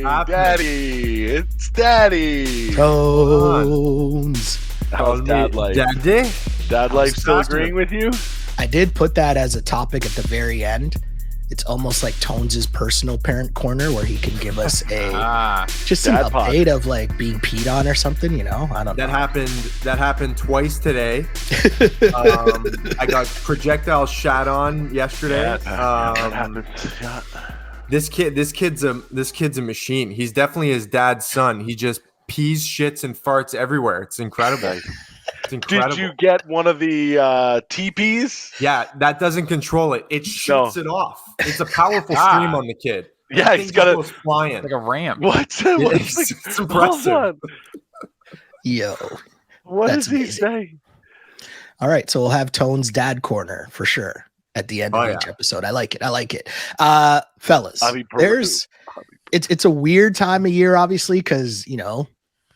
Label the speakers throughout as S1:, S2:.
S1: Daddy. It's Daddy.
S2: Tones.
S1: How's Dad life?
S3: Daddy?
S1: Dad life still agreeing with you?
S2: I did put that as a topic at the very end. It's almost like Tones' personal parent corner where he can give us just an update of like being peed on or something, you know? I don't know.
S3: That happened twice today. I got projectile shot on yesterday. This kid's a machine. He's definitely his dad's son. He just pees, shits, and farts everywhere. It's incredible. It's incredible.
S1: Did you get one of the TPs?
S3: Yeah, that doesn't control it. It shoots it off. It's a powerful stream on the kid.
S1: Yeah, he's got
S4: It's like a ramp.
S3: It's impressive.
S2: Yo.
S1: What
S2: That's
S1: does he
S2: amazing.
S1: say?
S2: All right, so we'll have Tones' dad corner for sure at the end of each episode. I like it. Fellas, it's a weird time of year, obviously, because, you know,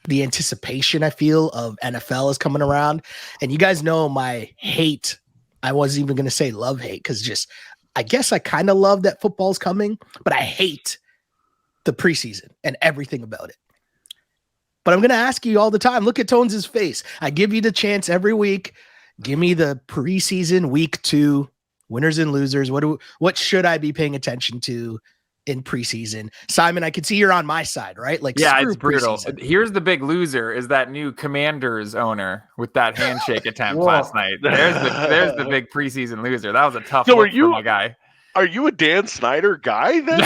S2: the anticipation I feel of NFL is coming around. And you guys know my hate. I wasn't even going to say love hate because just I guess I kind of love that football's coming, but I hate the preseason and everything about it. But I'm going to ask you all the time. Look at Tones' face. I give you the chance every week. Give me the preseason week 2 winners and losers. What should I be paying attention to in preseason? Simon, I can see you're on my side, right? Like,
S4: yeah, it's brutal.
S2: Preseason.
S4: Here's the big loser: is that new Commanders owner with that handshake attempt last night. There's the big preseason loser. That was a tough look for my guy.
S1: Are you a Dan Snyder guy then?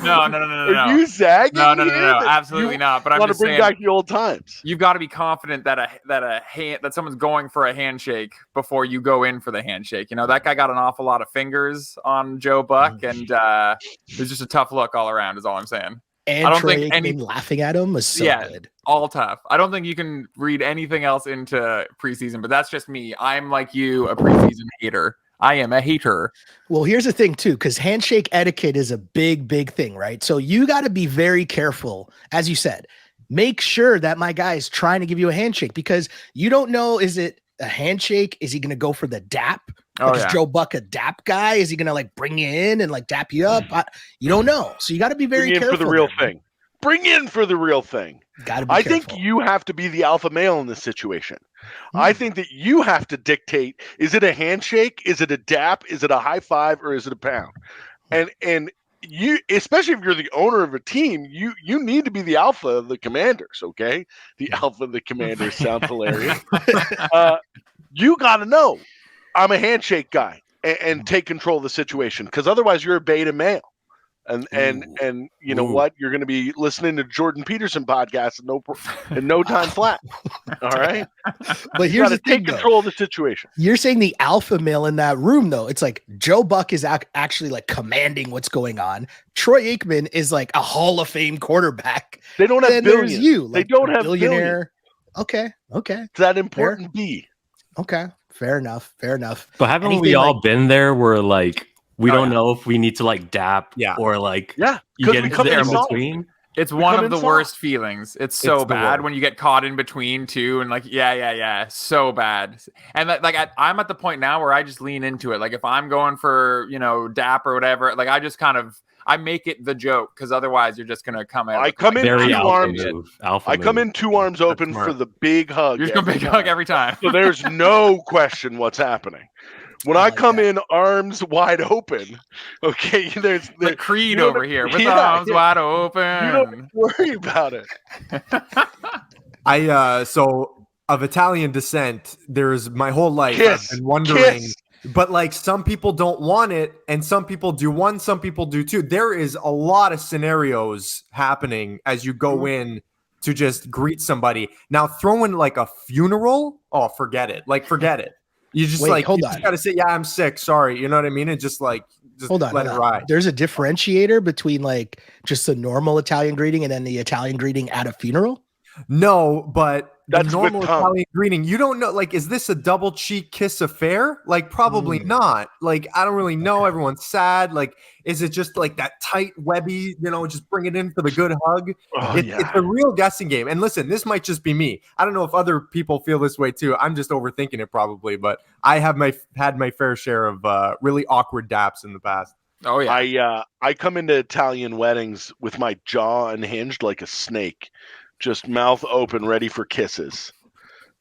S4: No.
S1: Are you zagging?
S4: No, absolutely not. But I'm
S1: want to
S4: just
S1: bring
S4: saying,
S1: back the old times.
S4: you've got to be confident that someone's going for a handshake before you go in for the handshake. You know, that guy got an awful lot of fingers on Joe Buck, and it was just a tough look all around. Is all I'm saying.
S2: And
S4: I don't
S2: Troy
S4: think
S2: Aikman laughing at him was so good.
S4: All tough. I don't think you can read anything else into preseason, but that's just me. I'm like you, a preseason hater. I am a hater.
S2: Well, here's the thing too, because handshake etiquette is a big thing, right? So you got to be very careful. As you said, make sure that my guy is trying to give you a handshake because you don't know, is it a handshake? Is he going to go for the dap? Is Joe Buck a dap guy? Is he going to like bring you in and like dap you up? You don't know. So you got to be very careful.
S1: For the real thing. Bring in for the real thing.
S2: Gotta be
S1: I
S2: careful.
S1: think you have to be the alpha male in this situation. I think that you have to dictate, is it a handshake? Is it a dap? Is it a high five? Or is it a pound? And you, especially if you're the owner of a team, you need to be the alpha of the Commanders, okay? The alpha of the Commanders sounds hilarious. You got to know, I'm a handshake guy and take control of the situation because otherwise you're a beta male. And you know what? You're going to be listening to Jordan Peterson podcast in no time flat. All right.
S2: But here's the thing,
S1: take control of the situation.
S2: You're saying the alpha male in that room, though. It's like Joe Buck is actually like commanding what's going on. Troy Aikman is like a Hall of Fame quarterback.
S1: They don't have billions.
S2: There's you.
S1: They don't have
S2: billionaire. Okay.
S1: It's that important B.
S2: Okay. Fair enough.
S5: But haven't we all been there where like we don't know if we need to like dap or like you get into there in between?
S4: It's one of the worst feelings. It's so bad when you get caught in between too, and like so bad. And I'm at the point now where I just lean into it. Like if I'm going for dap or whatever, like I just kind of I make it the joke because otherwise you're just gonna come out.
S1: I come in two arms. I come in 2 arms open for the big hug.
S4: You're just gonna big hug every time.
S1: So there's no question what's happening. When I come in arms wide open, okay, there's
S4: the Creed over here with arms wide open.
S1: You don't worry about it.
S3: So of Italian descent, there's my whole life I've been wondering. But like some people don't want it, and some people do one, some people do two. There is a lot of scenarios happening as you go in to just greet somebody. Now throw in like a funeral, forget it. Forget it. You just just gotta say, I'm sick. Sorry, you know what I mean? And just let it ride.
S2: There's a differentiator between like just the normal Italian greeting and then the Italian greeting at a funeral.
S3: No, but
S1: that's
S3: the normal Italian greeting. You don't know, like, is this a double cheek kiss affair? Like, probably not. Like, I don't really know. Everyone's sad. Like, is it just like that tight webby, just bring it in for the good hug? It's a real guessing game. And listen, this might just be me. I don't know if other people feel this way too. I'm just overthinking it probably, but I have had my fair share of really awkward daps in the past.
S4: Oh yeah.
S1: I come into Italian weddings with my jaw unhinged like a snake, just mouth open, ready for kisses.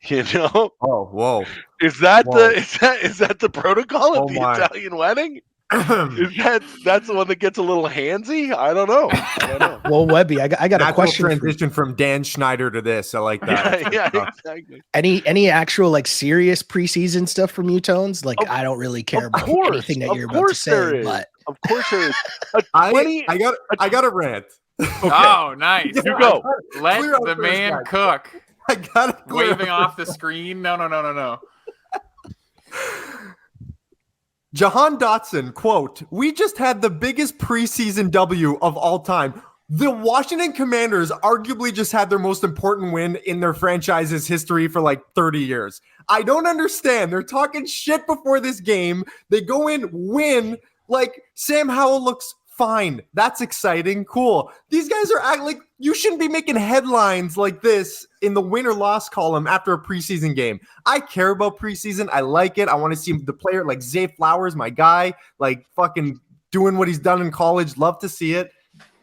S1: You know?
S3: Oh, whoa!
S1: Is that the protocol at the Italian wedding? That's the one that gets a little handsy? I don't know.
S2: Well, Webby, I got a question.
S3: Transition from Dan Schneider to this. I like that.
S1: Yeah, exactly.
S2: Any actual like serious preseason stuff from you, Tones? Like I don't really care about anything that you're about to say, but
S1: of course there is.
S3: I got a rant.
S4: Okay. Oh, nice.
S1: You go.
S4: Let the man cook.
S3: I got it.
S4: Waving off the screen. No.
S3: Jahan Dotson, quote, "We just had the biggest preseason W of all time. The Washington Commanders arguably just had their most important win in their franchise's history for like 30 years. I don't understand. They're talking shit before this game. They go in, win. Like, Sam Howell looks fine. That's exciting. Cool. These guys are acting like you shouldn't be making headlines like this in the win or loss column after a preseason game. I care about preseason. I like it. I want to see the player like Zay Flowers, my guy, like fucking doing what he's done in college. Love to see it.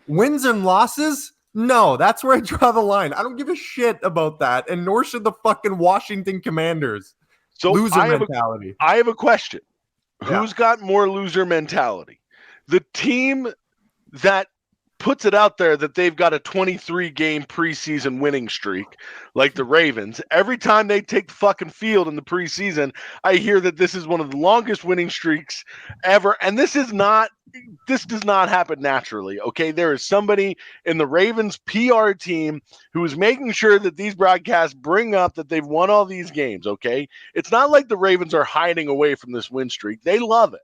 S3: Wins and losses? No, that's where I draw the line. I don't give a shit about that, and nor should the fucking Washington Commanders.
S1: So
S3: loser mentality.
S1: I have a question. Yeah. Who's got more loser mentality? The team that puts it out there that they've got a 23-game preseason winning streak, like the Ravens. Every time they take the fucking field in the preseason, I hear that this is one of the longest winning streaks ever. And this does not happen naturally, okay? There is somebody in the Ravens PR team who is making sure that these broadcasts bring up that they've won all these games, okay? It's not like the Ravens are hiding away from this win streak. They love it.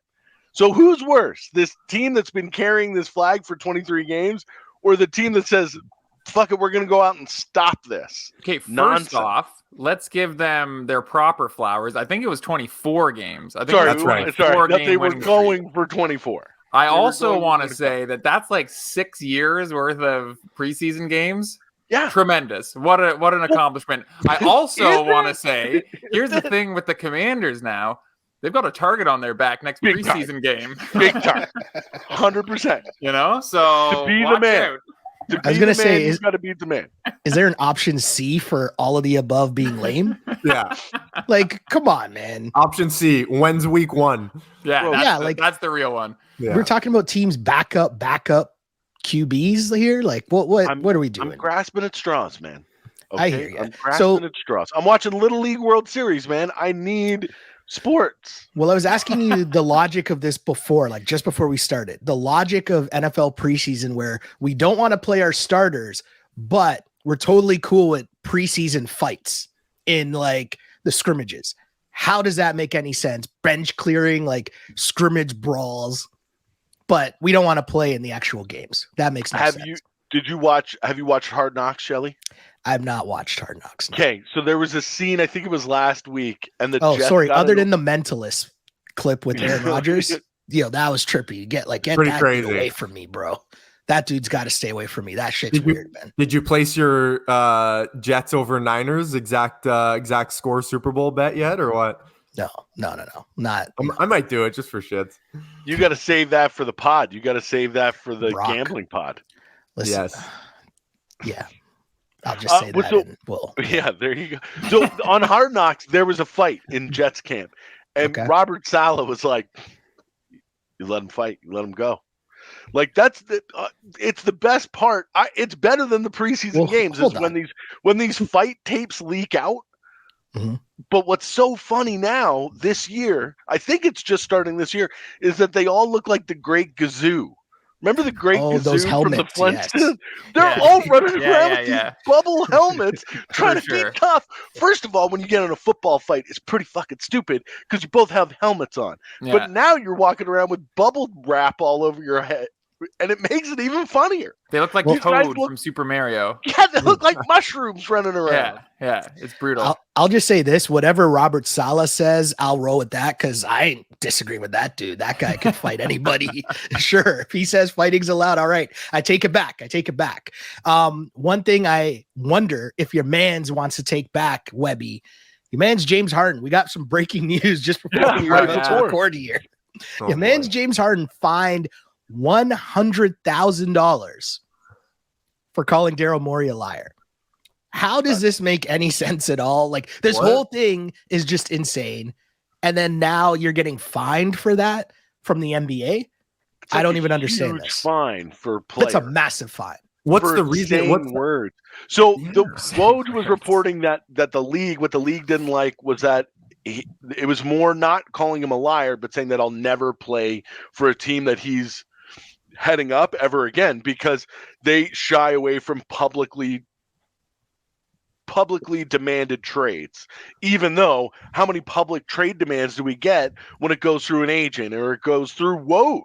S1: So who's worse, this team that's been carrying this flag for 23 games or the team that says, fuck it, we're going to go out and stop this?
S4: Okay, first off, let's give them their proper flowers. I think it was 24 games. I think
S3: that's right.
S1: Sorry, that they were going for 24.
S4: I also want to say that that's like 6 years worth of preseason games.
S1: Yeah.
S4: Tremendous. What an accomplishment. I also want to say, here's the thing with the Commanders now. They've got a target on their back next preseason game.
S1: Big time. 100%.
S4: You know? So
S1: to be the man.
S2: I was going to say,
S1: you've got to beat the man.
S2: Is there an option C for all of the above being lame?
S3: Yeah.
S2: Like, come on, man.
S3: Option C, when's week 1?
S4: Yeah, that's the real one.
S2: Yeah. We're talking about teams backup QBs here. Like, what are we doing?
S1: I'm grasping at straws, man. Okay?
S2: I hear you.
S1: I'm grasping at straws. I'm watching Little League World Series, man. I need sports.
S2: Well, I was asking you the logic of this before, like just before we started. The logic of NFL preseason where we don't want to play our starters, but we're totally cool with preseason fights in like the scrimmages. How does that make any sense? Bench clearing, like scrimmage brawls, but we don't want to play in the actual games. That makes no sense.
S1: Have you watched Hard Knocks, Shelley?
S2: I've not watched Hard Knocks. No.
S1: Okay, so there was a scene, I think it was last week, and
S2: other than the Mentalist clip with Aaron Rodgers, that was trippy. Get that dude away from me, bro. That dude's got to stay away from me. That shit's weird, man.
S3: Did you place your Jets over Niners exact score Super Bowl bet yet, or what?
S2: No. Not.
S3: I might do it just for shits.
S1: You got to save that for the pod. You got to save that for the gambling pod.
S2: Listen,
S3: yes.
S2: Yeah. I'll just say that.
S1: Yeah, there you go. So on Hard Knocks, there was a fight in Jets camp, and Robert Saleh was like, "You let him fight. You let him go." Like that's it's the best part. It's better than the preseason games is when these fight tapes leak out.
S2: Mm-hmm.
S1: But what's so funny now this year, I think it's just starting this year, is that they all look like the Great Gazoo. Remember the Great Gazoo
S2: those helmets,
S1: from the Flintstones? Yes. They're all running around with these bubble helmets trying to be tough. First of all, when you get in a football fight, it's pretty fucking stupid because you both have helmets on. Yeah. But now you're walking around with bubble wrap all over your head, and it makes it even funnier.
S4: They look like Toad from Super Mario.
S1: Yeah, they look like mushrooms running around.
S4: Yeah, it's brutal.
S2: I'll just say this, whatever Robert Saleh says, I'll roll with that because I ain't disagreeing with that dude. That guy can fight anybody. Sure. If he says fighting's allowed, all right. I take it back. One thing I wonder if your mans wants to take back, Webby, your man's James Harden. We got some breaking news just before we were about to record here. Your man's James Harden fined $100,000 for calling Daryl Morey a liar. How does this make any sense at all? Like, this whole thing is just insane. And then now you're getting fined for that from the NBA? I don't even understand this.
S1: Fine for players.
S2: That's a massive fine.
S3: What's the reason?
S1: What's word? So the Woj was reporting that the league, what the league didn't like was that it was more not calling him a liar, but saying that I'll never play for a team that he's heading up ever again, because they shy away from publicly demanded trades. Even though, how many public trade demands do we get when it goes through an agent or it goes through Woj?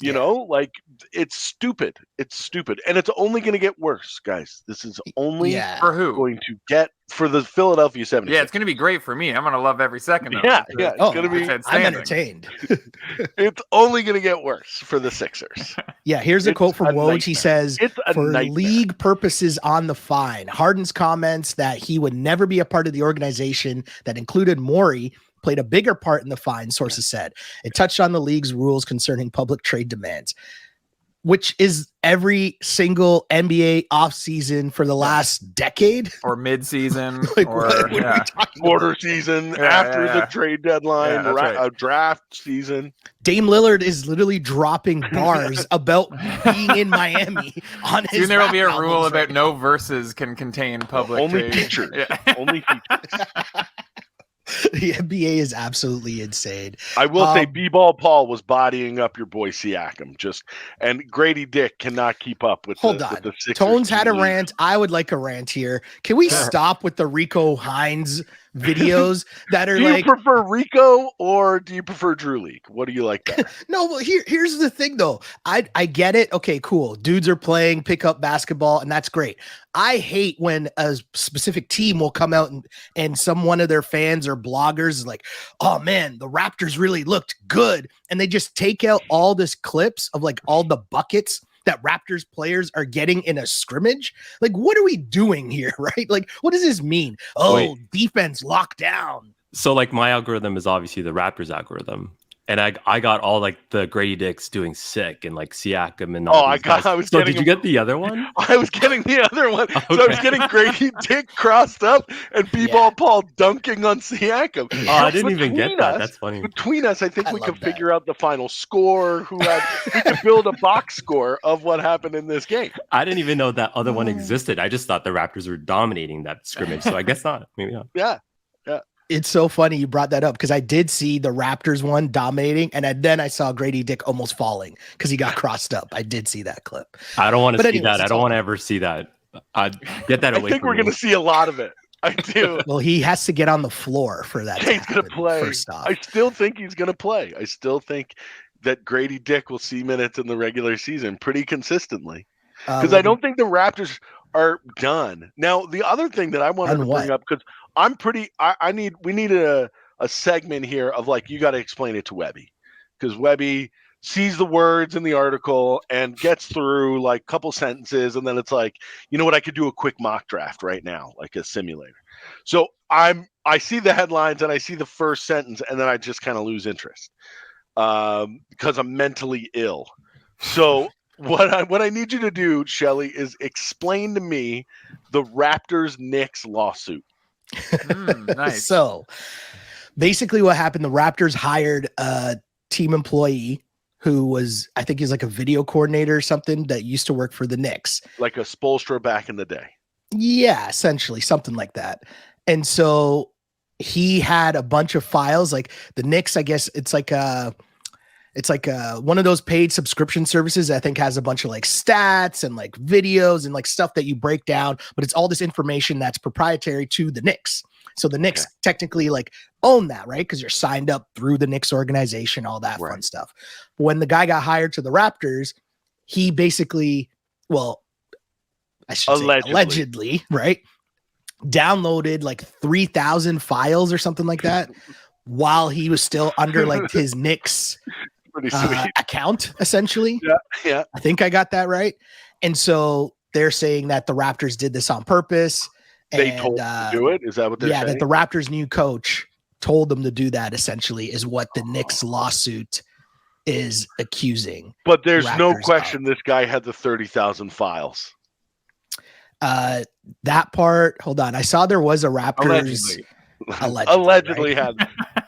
S1: You know, like, it's stupid. It's stupid. And it's only going to get worse, guys. This is only
S4: for who?
S1: Going to get for the Philadelphia 76ers.
S4: Yeah, it's going to be great for me. I'm going to love every second of
S1: it.
S4: Yeah,
S1: it's going to be.
S2: I'm entertained.
S1: It's only going to get worse for the Sixers.
S2: Yeah, here's a quote from Woj. He says, for league purposes on the fine, Harden's comments that he would never be a part of the organization that included Morey played a bigger part in the fine, sources said. It touched on the league's rules concerning public trade demands, which is every single NBA offseason for the last decade.
S4: Or mid-season.
S2: Like,
S4: or
S2: what are we talking
S1: quarter
S2: about?
S1: Season, after the trade deadline, a draft season.
S2: Dame Lillard is literally dropping bars about being in Miami on his.
S4: Soon there will be a rule about no verses can contain public
S1: only
S4: trade.
S1: Features. Yeah. Only features.
S2: The NBA is absolutely insane.
S1: I will say B-Ball Paul was bodying up your boy Siakam, and Grady Dick cannot keep up with
S2: Hold
S1: the
S2: on.
S1: Sixers.
S2: Tones had a rant. I would like a rant here. Can we stop with the Rico Hines videos that are
S1: do you prefer Rico or do you prefer Drew League? What do you like better?
S2: No, well, here's the thing though. I get it. Okay, cool. Dudes are playing pickup basketball, and that's great. I hate when a specific team will come out and one of their fans or bloggers is like, oh man, the Raptors really looked good. And they just take out all this clips of like all the buckets that Raptors players are getting in a scrimmage. Like, what are we doing here? Right? Like, what does this mean? Oh, defense locked down.
S5: So like my algorithm is obviously the Raptors algorithm. And I got all like the Grady Dicks doing sick and like Siakam and all these guys. So did you get the other one?
S1: I was getting the other one.
S5: Okay.
S1: So I was getting Grady Dick crossed up and B-Ball Paul dunking on Siakam.
S5: Oh, I didn't even get that. That's funny.
S1: Between us, I think we could figure out the final score. We could build a box score of what happened in this game.
S5: I didn't even know that other one existed. I just thought the Raptors were dominating that scrimmage. So I guess not. Maybe not.
S1: Yeah.
S2: It's so funny you brought that up because I did see the Raptors one dominating, and then I saw Grady Dick almost falling because he got crossed up. I did see that clip.
S5: I don't want to see that. I don't want to ever see that. Get that away.
S1: I think we're going to see a lot of it. I do.
S2: Well, he has to get on the floor for that.
S1: He's going to play. First off. I still think he's going to play. I still think that Grady Dick will see minutes in the regular season pretty consistently because I don't think the Raptors are done. Now, the other thing that I wanted to bring up, because we need a segment here of like, you got to explain it to Webby, because Webby sees the words in the article and gets through like a couple sentences. And then it's like, you know what? I could do a quick mock draft right now, like a simulator. So I see the headlines and I see the first sentence and then I just kind of lose interest because I'm mentally ill. So what I need you to do, Shelly, is explain to me the Raptors-Knicks lawsuit.
S4: Nice.
S2: So basically what happened, the Raptors hired a team employee who was, I think he's like a video coordinator or something that used to work for the Knicks.
S1: Like a Spoelstra back in the day.
S2: Yeah, essentially something like that. And so he had a bunch of files, like the Knicks, I guess it's like one of those paid subscription services I think has a bunch of like stats and like videos and like stuff that you break down, but it's all this information that's proprietary to the Knicks. So the Knicks technically like own that, right? Because you're signed up through the Knicks organization, all that fun stuff. But when the guy got hired to the Raptors, he basically, well, I should say allegedly, right? Downloaded like 3,000 files or something like that while he was still under like his Knicks account, essentially.
S1: Yeah.
S2: I think I got that right. And so they're saying that the Raptors did this on purpose.
S1: They told them to do it? Is that what they're saying?
S2: Yeah, that the Raptors' new coach told them to do that, essentially, is what the Knicks lawsuit is accusing.
S1: But there's
S2: Raptors
S1: no question this guy had the 30,000 files.
S2: That part, hold on. I saw there was a Raptors
S1: allegedly
S2: right?
S1: had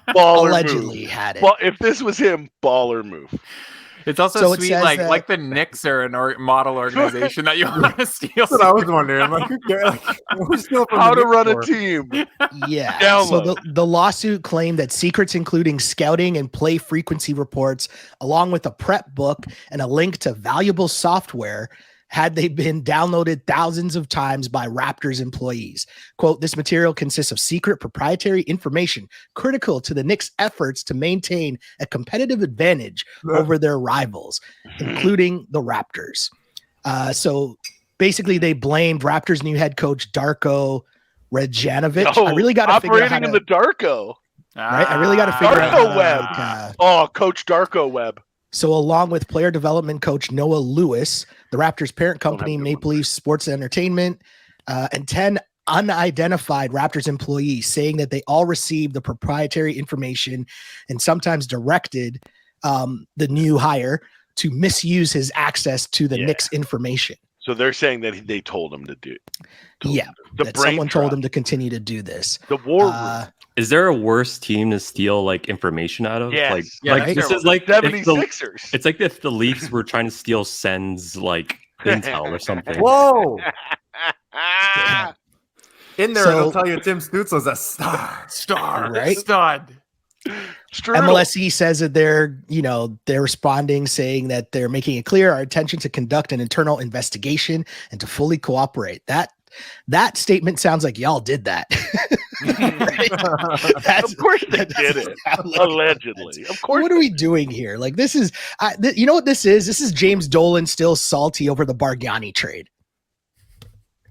S1: baller
S2: allegedly
S1: move.
S2: Had it.
S1: But if this was him, baller move.
S4: It's also sweet, like the Knicks are a model organization that you want to steal.
S3: That's what I was wondering. Like,
S1: how to run a team.
S2: Yeah.
S1: Download.
S2: So the lawsuit claimed that secrets including scouting and play frequency reports, along with a prep book and a link to valuable software, had they been downloaded thousands of times by Raptors employees. Quote, this material consists of secret proprietary information critical to the Knicks' efforts to maintain a competitive advantage over their rivals, including the Raptors. So basically they blamed Raptors' new head coach, Darko Reljanovic. I really got to figure out
S1: operating in the Darko.
S2: Right? I really got to figure out
S1: Darko Web. Coach Darko Web.
S2: So along with player development coach Noah Lewis, the Raptors' parent company, Maple Leaf Sports Entertainment, and 10 unidentified Raptors employees, saying that they all received the proprietary information and sometimes directed the new hire to misuse his access to the Knicks information.
S1: So they're saying that they told him to do it.
S2: That someone told him to continue to do this.
S1: The war room.
S5: Is there a worse team to steal like information out of?
S1: Yes.
S5: This is like
S1: 76ers.
S5: It's like if the Leafs were trying to steal Sen's like intel or something.
S3: Whoa! In there, it'll tell you Tim Stützle's a star,
S2: right?
S3: Stud.
S2: MLSE says that they're responding, saying that they're making it clear our intention to conduct an internal investigation and to fully cooperate. That statement sounds like y'all did that.
S1: Of course they did it. Allegedly. Of course.
S2: What are we doing here? Like, this is, you know what this is? This is James Dolan still salty over the Bargnani trade.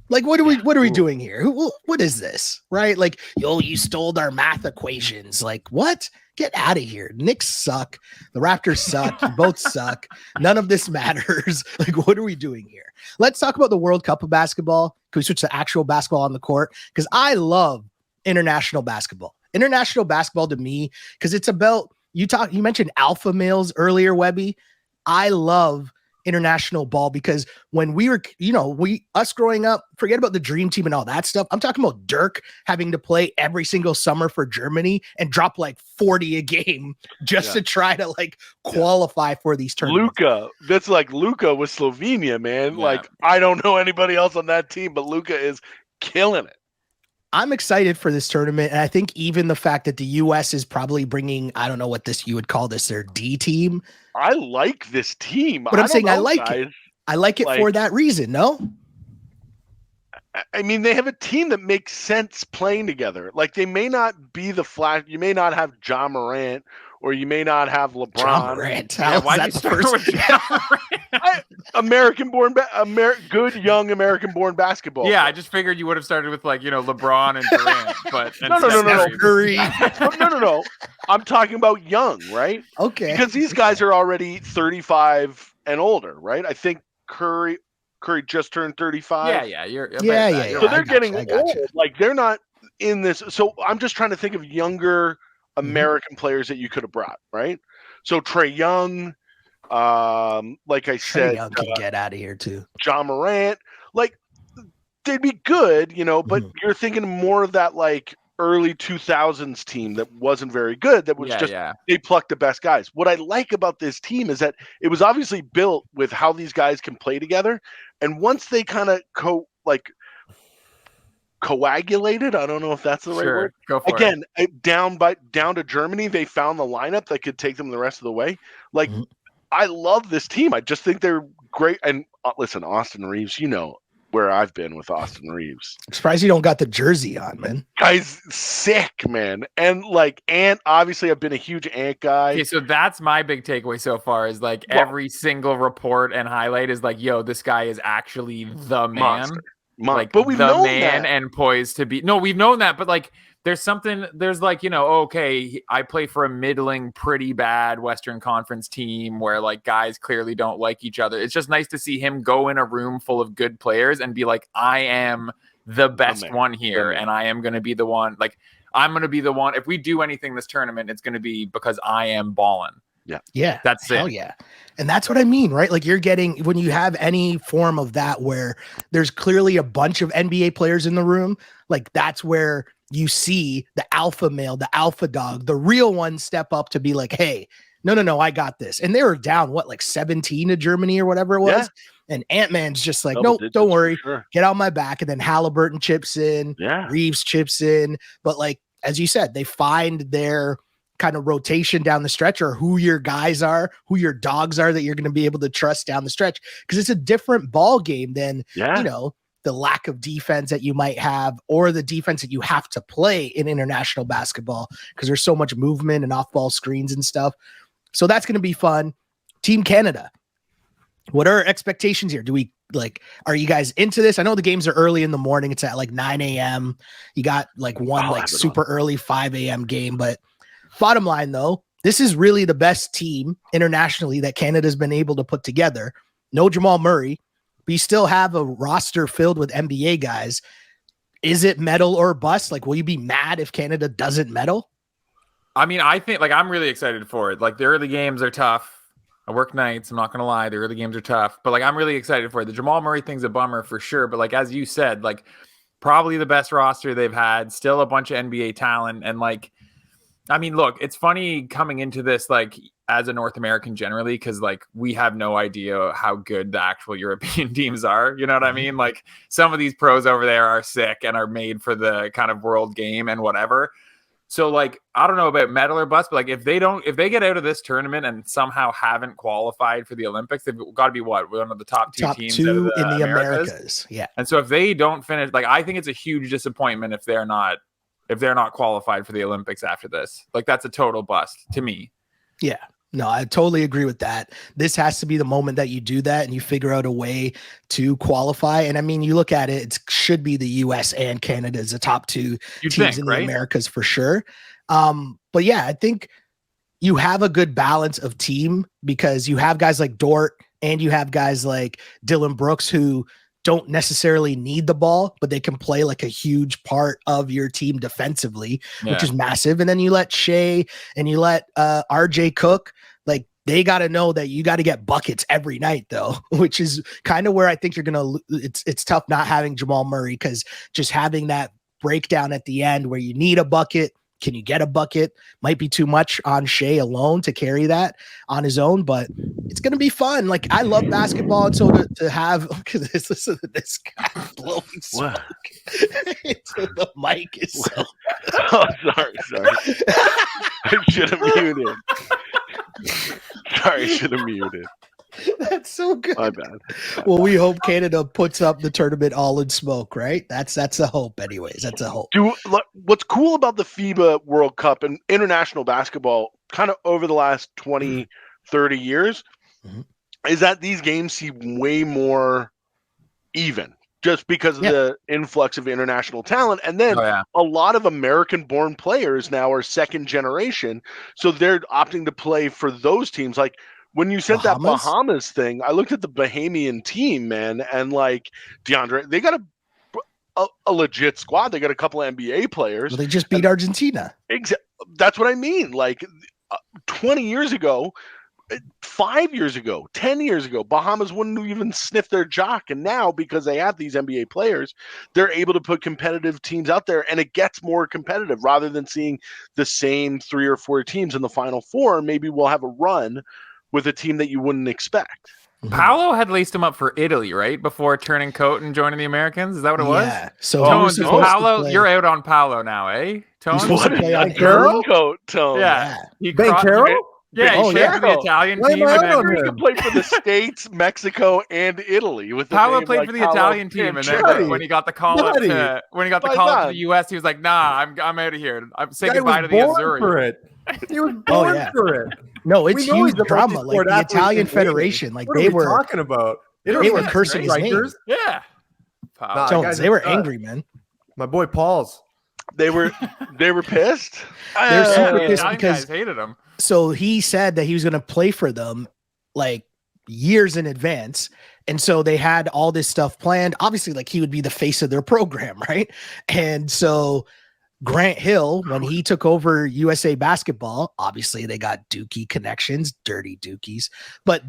S2: Like, what are we doing here? What is this? Right? Like, you stole our math equations. Like, what? Get out of here. Knicks suck. The Raptors suck. You both suck. None of this matters. Like, what are we doing here? Let's talk about the World Cup of basketball. Can we switch to actual basketball on the court? Because I love international basketball. International basketball to me, because it's about, you mentioned alpha males earlier, Webby. I love international ball because when we were, us growing up, forget about the dream team and all that stuff. I'm talking about Dirk having to play every single summer for Germany and drop like 40 a game just to try to like qualify for these tournaments.
S1: That's like Luka with Slovenia, man. Yeah. Like, I don't know anybody else on that team, but Luka is killing it.
S2: I'm excited for this tournament. And I think even the fact that the US is probably bringing, I don't know what you would call this, their D team.
S1: I like this team.
S2: But I'm saying I like it. I like it for that reason, no?
S1: I mean, they have a team that makes sense playing together. Like, they may not be the flash. You may not have Ja Morant, or you may not have LeBron.
S2: Ja Morant. Why'd you start with Ja Morant?
S1: Good young American-born basketball.
S4: Yeah, I just figured you would have started with LeBron and Durant, but
S1: no, Curry. No. I'm talking about young, right?
S2: Okay.
S1: Because these guys are already 35 and older, right? I think Curry just turned 35.
S2: Yeah.
S1: So they're getting old. Like, they're not in this. So I'm just trying to think of younger American players that you could have brought, right? So Trae Young, like I said,
S2: Trae Young can get out of here too.
S1: Ja Morant, like, they'd be good, but you're thinking more of that like early 2000s team that wasn't very good. That was they plucked the best guys. What I like about this team is that it was obviously built with how these guys can play together, and once they kind of coagulated, I don't know if that's the right word.
S4: Go for
S1: Again, down to Germany, they found the lineup that could take them the rest of the way. Like, I love this team. I just think they're great. And listen, Austin Reeves, where I've been with Austin Reeves.
S2: I'm surprised you don't got the jersey on, man.
S1: Guy's sick, man. And Ant, obviously I've been a huge Ant guy.
S4: Okay, so that's my big takeaway so far is every single report and highlight is like, yo, this guy is actually the man.
S1: Monster.
S4: But we've known man that. And poised to be. No, we've known that, but there's okay, I play for a middling, pretty bad Western Conference team where guys clearly don't like each other. It's just nice to see him go in a room full of good players and be like, I am the best one here, and I am going to be the one. I'm going to be the one. If we do anything this tournament, it's going to be because I am balling.
S2: Yeah.
S4: That's
S2: hell
S4: it.
S2: Yeah. And that's what I mean, right? Like you're getting, when you have any form of that where there's clearly a bunch of NBA players in the room, like that's where you see the alpha male, the alpha dog, the real one step up to be like, hey, no, I got this. And they were down, like 17 to Germany or whatever it was. Yeah. And Ant-Man's just like, nope, don't worry, get on my back. And then Halliburton chips in, Reeves chips in. But like, as you said, they find their kind of rotation down the stretch, or who your guys are, who your dogs are that you're going to be able to trust down the stretch. Because it's a different ball game than, the lack of defense that you might have, or the defense that you have to play in international basketball, because there's so much movement and off-ball screens and stuff. So that's going to be fun. Team Canada, what are our expectations here? Are you guys into this? I know the games are early in the morning. It's at like 9 a.m. You got like one super early 5 a.m. game, but bottom line, though, this is really the best team internationally that Canada's been able to put together. No Jamal Murray, but you still have a roster filled with NBA guys. Is it medal or bust? Like, will you be mad if Canada doesn't medal?
S4: I mean, I think I'm really excited for it. Like the early games are tough. I work nights. I'm not going to lie. The early games are tough, but I'm really excited for it. The Jamal Murray thing's a bummer for sure. But as you said, probably the best roster they've had, still a bunch of NBA talent. And I mean, look, it's funny coming into this, as a North American generally, because we have no idea how good the actual European teams are. You know what I mean? Some of these pros over there are sick and are made for the kind of world game and whatever. So I don't know about medal or bust, but if they get out of this tournament and somehow haven't qualified for the Olympics, they've got to be one of the top two teams
S2: in the Americas. Yeah.
S4: And so if they don't finish, I think it's a huge disappointment if they're not qualified for the Olympics after this. That's a total bust to me.
S2: Yeah. No, I totally agree with that. This has to be the moment that you do that and you figure out a way to qualify. And I mean, you look at it, it should be the US and Canada as the top two teams in the Americas for sure. But yeah, I think you have a good balance of team because you have guys like Dort and you have guys like Dylan Brooks who don't necessarily need the ball, but they can play a huge part of your team defensively, which is massive. And then you let Shea and you let RJ cook. They got to know that you got to get buckets every night though, which is kind of where I think you're going to, it's tough not having Jamal Murray, because just having that breakdown at the end where you need a bucket. Can you get a bucket? Might be too much on Shea alone to carry that on his own, but it's going to be fun. I love basketball. And so to have, listen to this guy blowing smoke into the mic is so.
S1: Oh, sorry. I should have muted. Sorry, I should have muted.
S2: That's so good.
S1: My bad.
S2: Well, we hope Canada puts up the tournament all in smoke, right? That's a hope anyways. That's a hope.
S1: What's cool about the FIBA World Cup and international basketball kind of over the last 20, 30 years is that these games seem way more even just because of the influx of international talent. And then a lot of American-born players now are second generation, so they're opting to play for those teams. When you said that Bahamas thing, I looked at the Bahamian team, man, and DeAndre, they got a legit squad. They got a couple of NBA players.
S2: Well, they just beat Argentina.
S1: That's what I mean. 20 years ago, 5 years ago, 10 years ago, Bahamas wouldn't even sniff their jock. And now, because they have these NBA players, they're able to put competitive teams out there, and it gets more competitive rather than seeing the same 3 or 4 teams in the Final Four. Maybe we'll have a run with a team that you wouldn't expect.
S4: Paolo had laced him up for Italy, right? Before turning coat and joining the Americans. Is that what it was?
S2: Yeah. So
S4: Tones, Paolo, you're out on Paolo now, eh? Tones?
S2: He's supposed to play on
S1: coat, Tones.
S4: Yeah.
S3: Banchero?
S4: Yeah, he played for the Italian team.
S1: He could play for the States, Mexico, and Italy. With
S4: Paolo played for the Italian team, and then when he got the call up to the US, he was like, "Nah, I'm out of here. I'm saying goodbye to the Azzurri."
S3: He was born for it.
S2: No, it's huge drama. The Italian Federation,
S3: they were talking about.
S2: They were cursing his name.
S4: Yeah,
S2: Jones, they were angry, man.
S3: My boy Paul's.
S1: They were pissed.
S2: They're super pissed
S4: because
S2: because
S4: hated him.
S2: So he said that he was going to play for them years in advance. And so they had all this stuff planned. Obviously, he would be the face of their program, right? And so Grant Hill, when he took over USA Basketball, obviously they got Dookie connections, dirty Dookies, but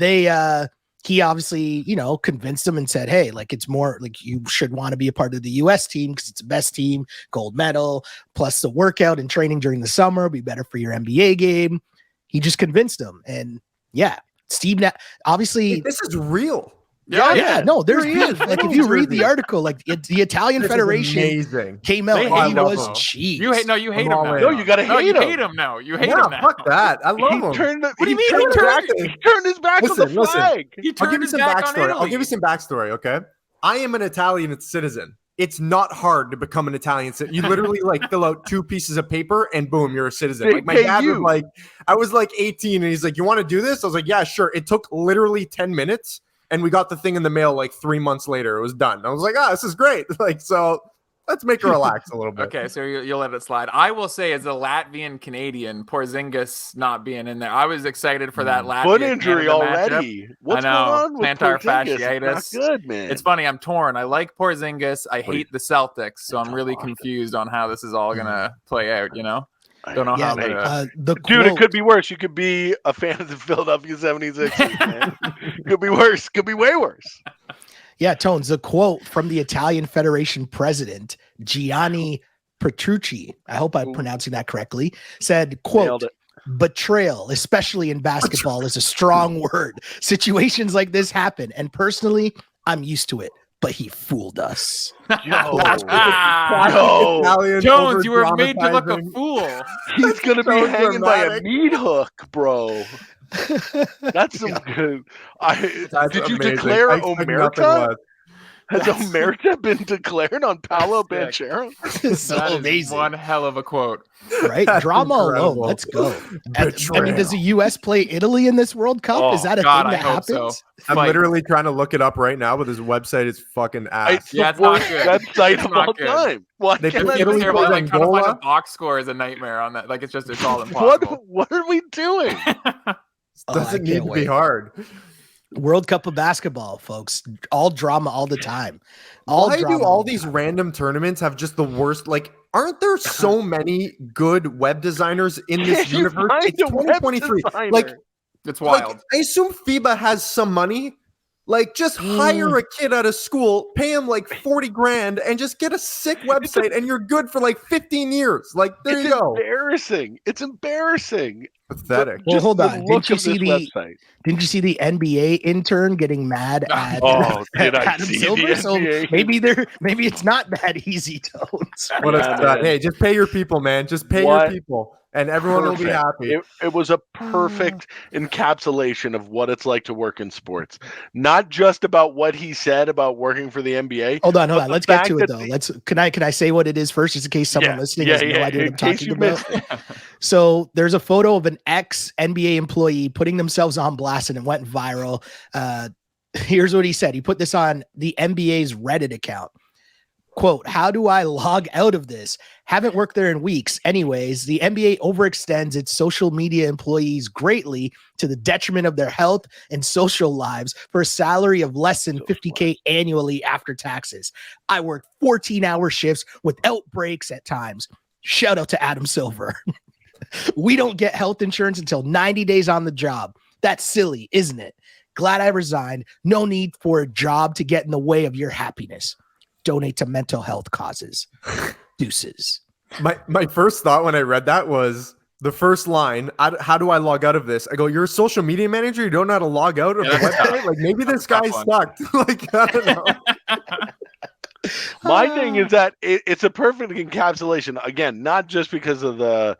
S2: he obviously, convinced them and said, hey, like, it's more like you should want to be a part of the US team because it's the best team, gold medal, plus the workout and training during the summer, be better for your NBA game. He just convinced them. And yeah, Steve, obviously,
S3: this is real.
S2: Yeah, no, there's beef. Like, if you read the article, like the Italian Federation came out and he was cheese.
S4: You hate him now.
S1: No, you gotta hate him.
S4: You hate him now. You hate him now.
S3: Fuck that. I love him.
S1: What do you mean? He turned his back on the flag.
S3: I'll give you some backstory. I'll give you some backstory, okay? I am an Italian citizen. It's not hard to become an Italian citizen. You literally like fill out 2 pieces of paper and boom, you're a citizen. Like my dad was like, I was like 18 and he's like, you want to do this? I was like, yeah, sure. It took literally 10 minutes. And we got the thing in the mail like 3 months later. It was done. I was like, this is great. Like, so let's make her relax a little bit.
S4: Okay, so you'll let it slide. I will say, as a Latvian Canadian, Porzingis not being in there, I was excited for that Latvia
S1: foot injury already.
S4: Matchup.
S1: What's going on with
S4: plantar
S1: Porzingis?
S4: fasciitis?
S1: Not good, man.
S4: It's funny. I'm torn. I like Porzingis. I hate the Celtics, so I'm really confused on how this is all gonna play out. Don't know how.
S1: Dude, it could be worse. You could be a fan of the Philadelphia 76ers, man. Could be worse. Could be way worse.
S2: Yeah, Tones, the quote from the Italian Federation president, Gianni Petrucci, I hope I'm pronouncing that correctly, said, quote, betrayal, especially in basketball, is a strong word. Situations like this happen, and personally, I'm used to it. But he fooled us.
S1: Jones,
S4: you were made to look a fool.
S1: He's gonna be hanging by a meat hook, bro. That's some good. Did you declare Omerta? Has Omerta been declared on Paolo Banchero?
S4: That is one hell of a quote.
S2: Right? Drama alone. Let's go. I mean, does the U.S. play Italy in this World Cup? Is that a thing that happens? So.
S3: I'm literally trying to look it up right now, but his website is fucking ass.
S4: It's not good.
S1: Website of all time.
S3: They put Italy
S4: terrible. Like, trying to find a box score is a nightmare on that. Like, it's all impossible.
S1: What are we doing?
S3: Doesn't need to be hard.
S2: World Cup of basketball, folks. All drama all the time.
S3: Why do all these random tournaments have just the worst? Like, aren't there so many good web designers in this universe? It's 2023. Like,
S4: it's wild.
S3: Like, I assume FIBA has some money. Like, just hire a kid out of school, pay him like 40 grand, and just get a sick website, and you're good for like 15 years. Like, there you go.
S1: It's embarrassing.
S3: Pathetic.
S2: Well, hold on. Didn't you see the NBA intern getting mad at Adam Silver? So maybe it's not that easy, Tones.
S3: Hey, just pay your people, man. Just pay your people. And everyone will be happy.
S1: It was a perfect encapsulation of what it's like to work in sports. Not just about what he said about working for the NBA.
S2: Hold on. Let's get to it though. Can I say what it is first, just in case someone listening has no idea what I'm talking about? So there's a photo of an ex-NBA employee putting themselves on blast, and it went viral. Here's what he said. He put this on the NBA's Reddit account. Quote, how do I log out of this? Haven't worked there in weeks. Anyways, the NBA overextends its social media employees greatly to the detriment of their health and social lives for a salary of less than $50K annually after taxes. I work 14-hour shifts without breaks at times. Shout out to Adam Silver. We don't get health insurance until 90 days on the job. That's silly, isn't it? Glad I resigned. No need for a job to get in the way of your happiness. Donate to mental health causes. Deuces.
S3: My first thought when I read that was the first line, how do I log out of this? I go, you're a social media manager? You don't know how to log out of the website? Like, maybe this guy sucked. Like, I don't know.
S1: My thing is that it's a perfect encapsulation. Again, not just because of the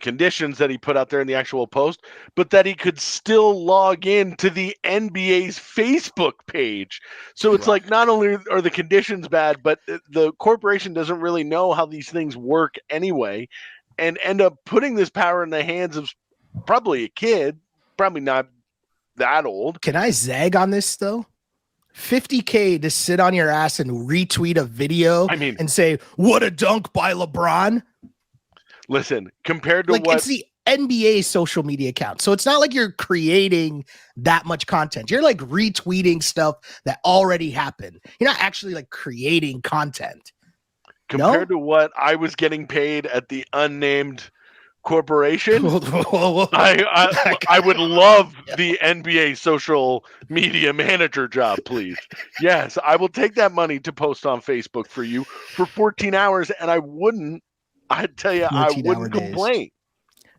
S1: conditions that he put out there in the actual post, but that he could still log in to the NBA's Facebook page. So it's like, not only are the conditions bad, but the corporation doesn't really know how these things work anyway, and end up putting this power in the hands of probably a kid, probably not that old.
S2: Can I zag on this though? $50K to sit on your ass and retweet a video and say, what a dunk by LeBron.
S1: Listen, compared to
S2: it's the NBA social media account. So it's not like you're creating that much content. You're like retweeting stuff that already happened. You're not actually like creating content.
S1: compared to what I was getting paid at the unnamed corporation, I would love the NBA social media manager job, please. Yes, I will take that money to post on Facebook for you for 14 hours, and I'd tell you, I wouldn't complain.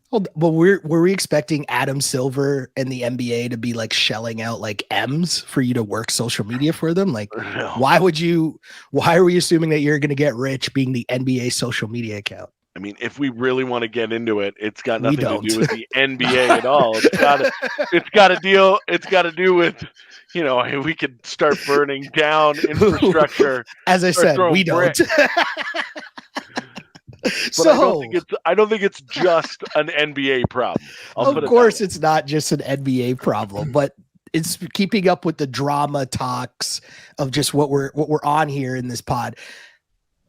S2: Well, but were we expecting Adam Silver and the NBA to be like shelling out like M's for you to work social media for them? Like,
S1: no.
S2: Why are we assuming that you're going to get rich being the NBA social media account?
S1: I mean, if we really want to get into it, it's got nothing to do with the NBA at all. It's got to do with, we could start burning down infrastructure.
S2: As I said, we don't.
S1: But I don't think it's just an NBA problem.
S2: Of course, it's not just an NBA problem, but it's keeping up with the drama talks of just what we're on here in this pod.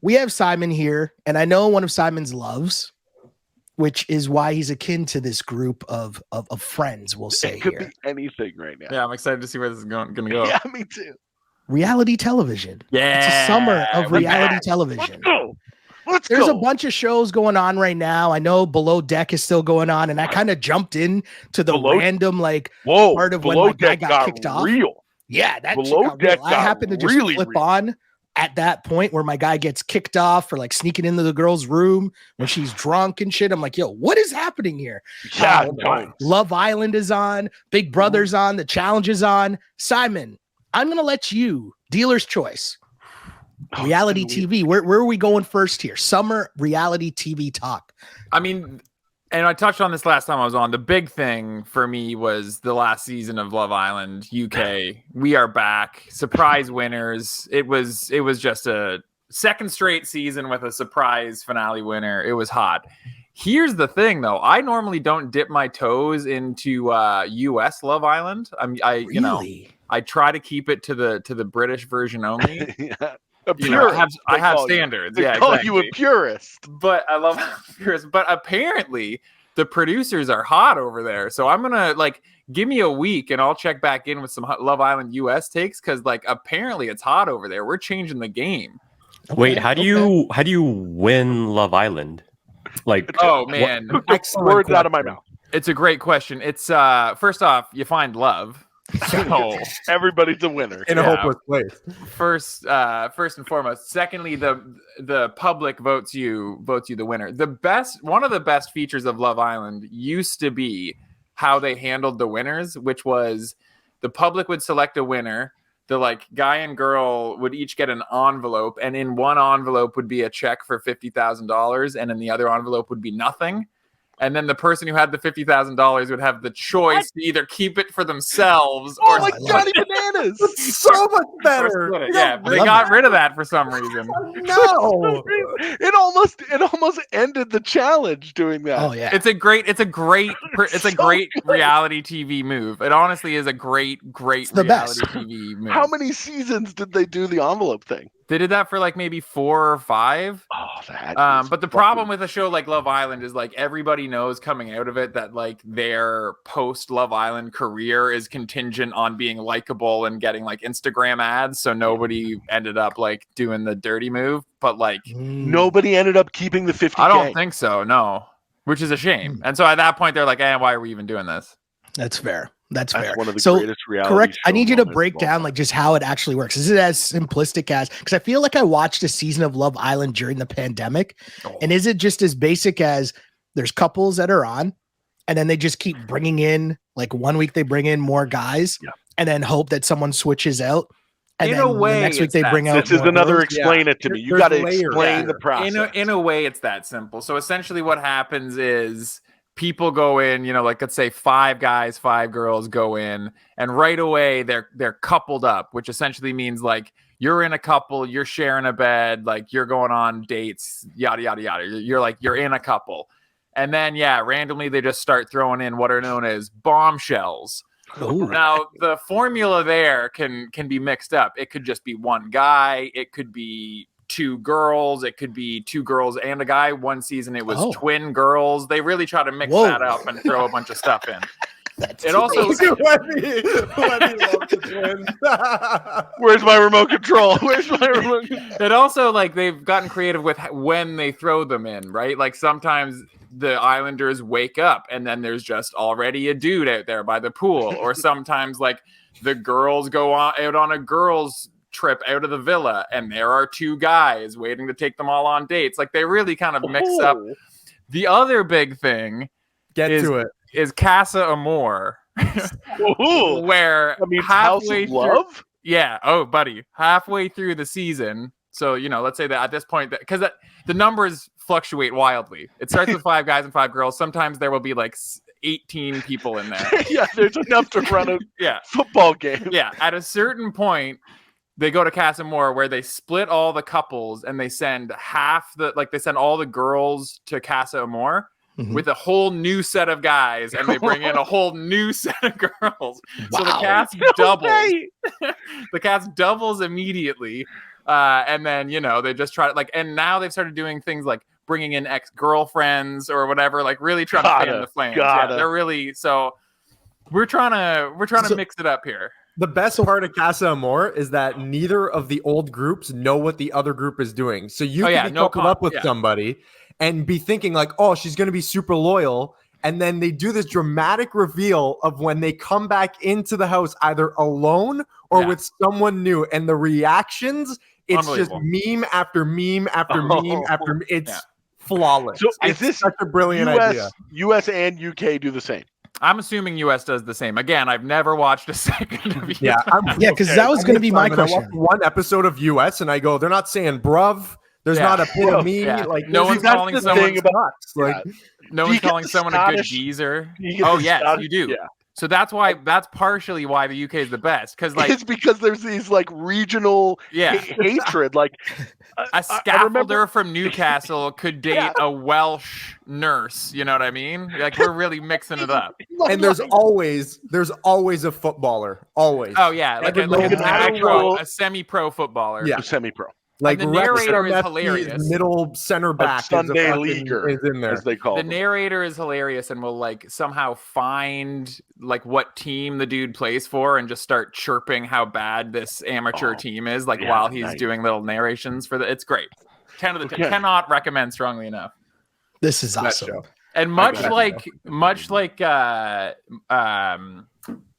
S2: We have Simon here, and I know one of Simon's loves, which is why he's akin to this group of friends. We'll say
S1: it could be anything right now.
S4: Yeah, I'm excited to see where this is going to go.
S1: Yeah, me too.
S2: Reality television.
S4: Yeah,
S2: it's a summer of reality television. There's a bunch of shows going on right now. I know Below Deck is still going on, and I kind of jumped in to the random part of when my guy got kicked off. Yeah, that
S1: Below Deck
S2: I happened to just flip on at that point where my guy gets kicked off for like sneaking into the girl's room when she's drunk and shit. I'm like, yo, what is happening here?
S1: Yeah,
S2: Love Island is on, Big Brother's on, The Challenge is on. Simon, I'm gonna let you, dealer's choice. Reality TV. Where are we going first here? Summer reality TV talk.
S4: I mean, and I touched on this last time I was on. The big thing for me was the last season of Love Island UK. We are back. Surprise winners. It was just a second straight season with a surprise finale winner. It was hot. Here's the thing, though. I normally don't dip my toes into US Love Island. I try to keep it to the British version only.
S1: Yeah.
S4: I have standards.
S1: They call you a purist.
S4: But I love purists. But apparently the producers are hot over there. So I'm gonna give me a week and I'll check back in with some Love Island US takes because apparently it's hot over there. We're changing the game.
S5: Wait, how do you win Love Island?
S4: Oh man,
S1: excellent words out of my mouth.
S4: It's a great question. It's first off, you find love. So
S1: everybody's a winner
S3: in a hopeless place.
S4: First and foremost. Secondly, the public votes you the winner. One of the best features of Love Island used to be how they handled the winners, which was the public would select a winner. The guy and girl would each get an envelope, and in one envelope would be a check for $50,000, and in the other envelope would be nothing. And then the person who had the $50,000 would have the choice to either keep it for themselves or
S1: Johnny Bananas.
S3: It's so much better.
S4: Yeah, but they got rid of that for some reason.
S3: No,
S1: it almost ended the challenge doing that.
S2: Oh yeah,
S4: it's a great reality TV move. It honestly is a great reality TV move.
S1: How many seasons did they do the envelope thing?
S4: They did that for maybe 4 or 5.
S1: Oh, that.
S4: But the problem with a show like Love Island is everybody knows coming out of it that their post Love Island career is contingent on being likable and getting Instagram ads. So nobody ended up doing the dirty move. But
S1: nobody ended up keeping the $50K.
S4: I don't think so. No, which is a shame. And so at that point they're why are we even doing this?
S2: That's fair. That's fair.
S1: One of the greatest reality
S2: correct. I need you to break down just how it actually works. Is it as simplistic as, because I feel like I watched a season of Love Island during the pandemic. And is it just as basic as there's couples that are on and then they just keep bringing in 1 week they bring in more guys and then hope that someone switches out. And
S4: in a way,
S2: next week they bring out.
S1: This is another explain it to me. You got to explain the process.
S4: In a way, it's that simple. So essentially what happens is people go in, let's say 5 guys, 5 girls go in, and right away they're coupled up, which essentially means you're in a couple, you're sharing a bed, you're going on dates, yada yada yada. You're in a couple, and then randomly they just start throwing in what are known as bombshells.
S2: Ooh.
S4: Now the formula there can be mixed up. It could just be one guy. It could be 2 girls. It could be 2 girls and a guy. One season it was twin girls. They really try to mix that up and throw a bunch of stuff in. It also
S1: Where's my remote control?
S4: It also like they've gotten creative with when they throw them in, right? Like sometimes the Islanders wake up and then there's just already a dude out there by the pool, or sometimes like the girls go out on a girls trip out of the villa and there are two guys waiting to take them all on dates. Like they really kind of mix up. The other big thing is Casa Amor, where halfway through, halfway through the season. So, let's say that at this point, because the numbers fluctuate wildly. It starts with 5 guys and 5 girls. Sometimes there will be like 18 people in there.
S1: Yeah, there's enough to run a football game.
S4: Yeah, at a certain point, they go to Casa Amor where they split all the couples and they send they send all the girls to Casa Amor with a whole new set of guys, and they bring in a whole new set of girls. Wow. So the cast doubles. The cast doubles immediately. And then, they just try to and now they've started doing things like bringing in ex-girlfriends or whatever, like really trying to fan the flames. Yeah, they're really, so we're trying to mix it up here.
S3: The best part of Casa Amor is that neither of the old groups know what the other group is doing. So you can be coupled up with somebody and be thinking like, oh, she's going to be super loyal. And then they do this dramatic reveal of when they come back into the house, either alone or with someone new. And the reactions, it's just meme after meme after meme after meme. It's flawless.
S1: So is this
S3: such a brilliant idea?
S1: US and UK do the same?
S4: I'm assuming US does the same. Again, I've never watched a second of US.
S2: Because that was going to be my question.
S3: I watched one episode of US and I go, they're not saying bruv. There's not a bit of me. Like
S4: no one's calling someone no one's calling someone a good geezer. Oh yes, you do. Yeah. So that's partially why the UK is the best, because it's
S1: because there's these like regional hatred. Like
S4: a scaffolder from Newcastle could date a Welsh nurse. You know what I mean? Like we're really mixing it up.
S3: And there's always a footballer. Always.
S4: Oh yeah, like a semi-pro footballer.
S1: Yeah, semi-pro.
S3: Like
S4: the narrator is hilarious.
S3: Middle center back,
S1: Sunday leaguer,
S3: is in there.
S1: As they call
S4: the
S1: them.
S4: Narrator is hilarious and will like somehow find like what team the dude plays for and just start chirping how bad this amateur team is, like while he's doing little narrations for it's great. 10 of the 10. Cannot recommend strongly enough.
S2: This is awesome.
S4: And much like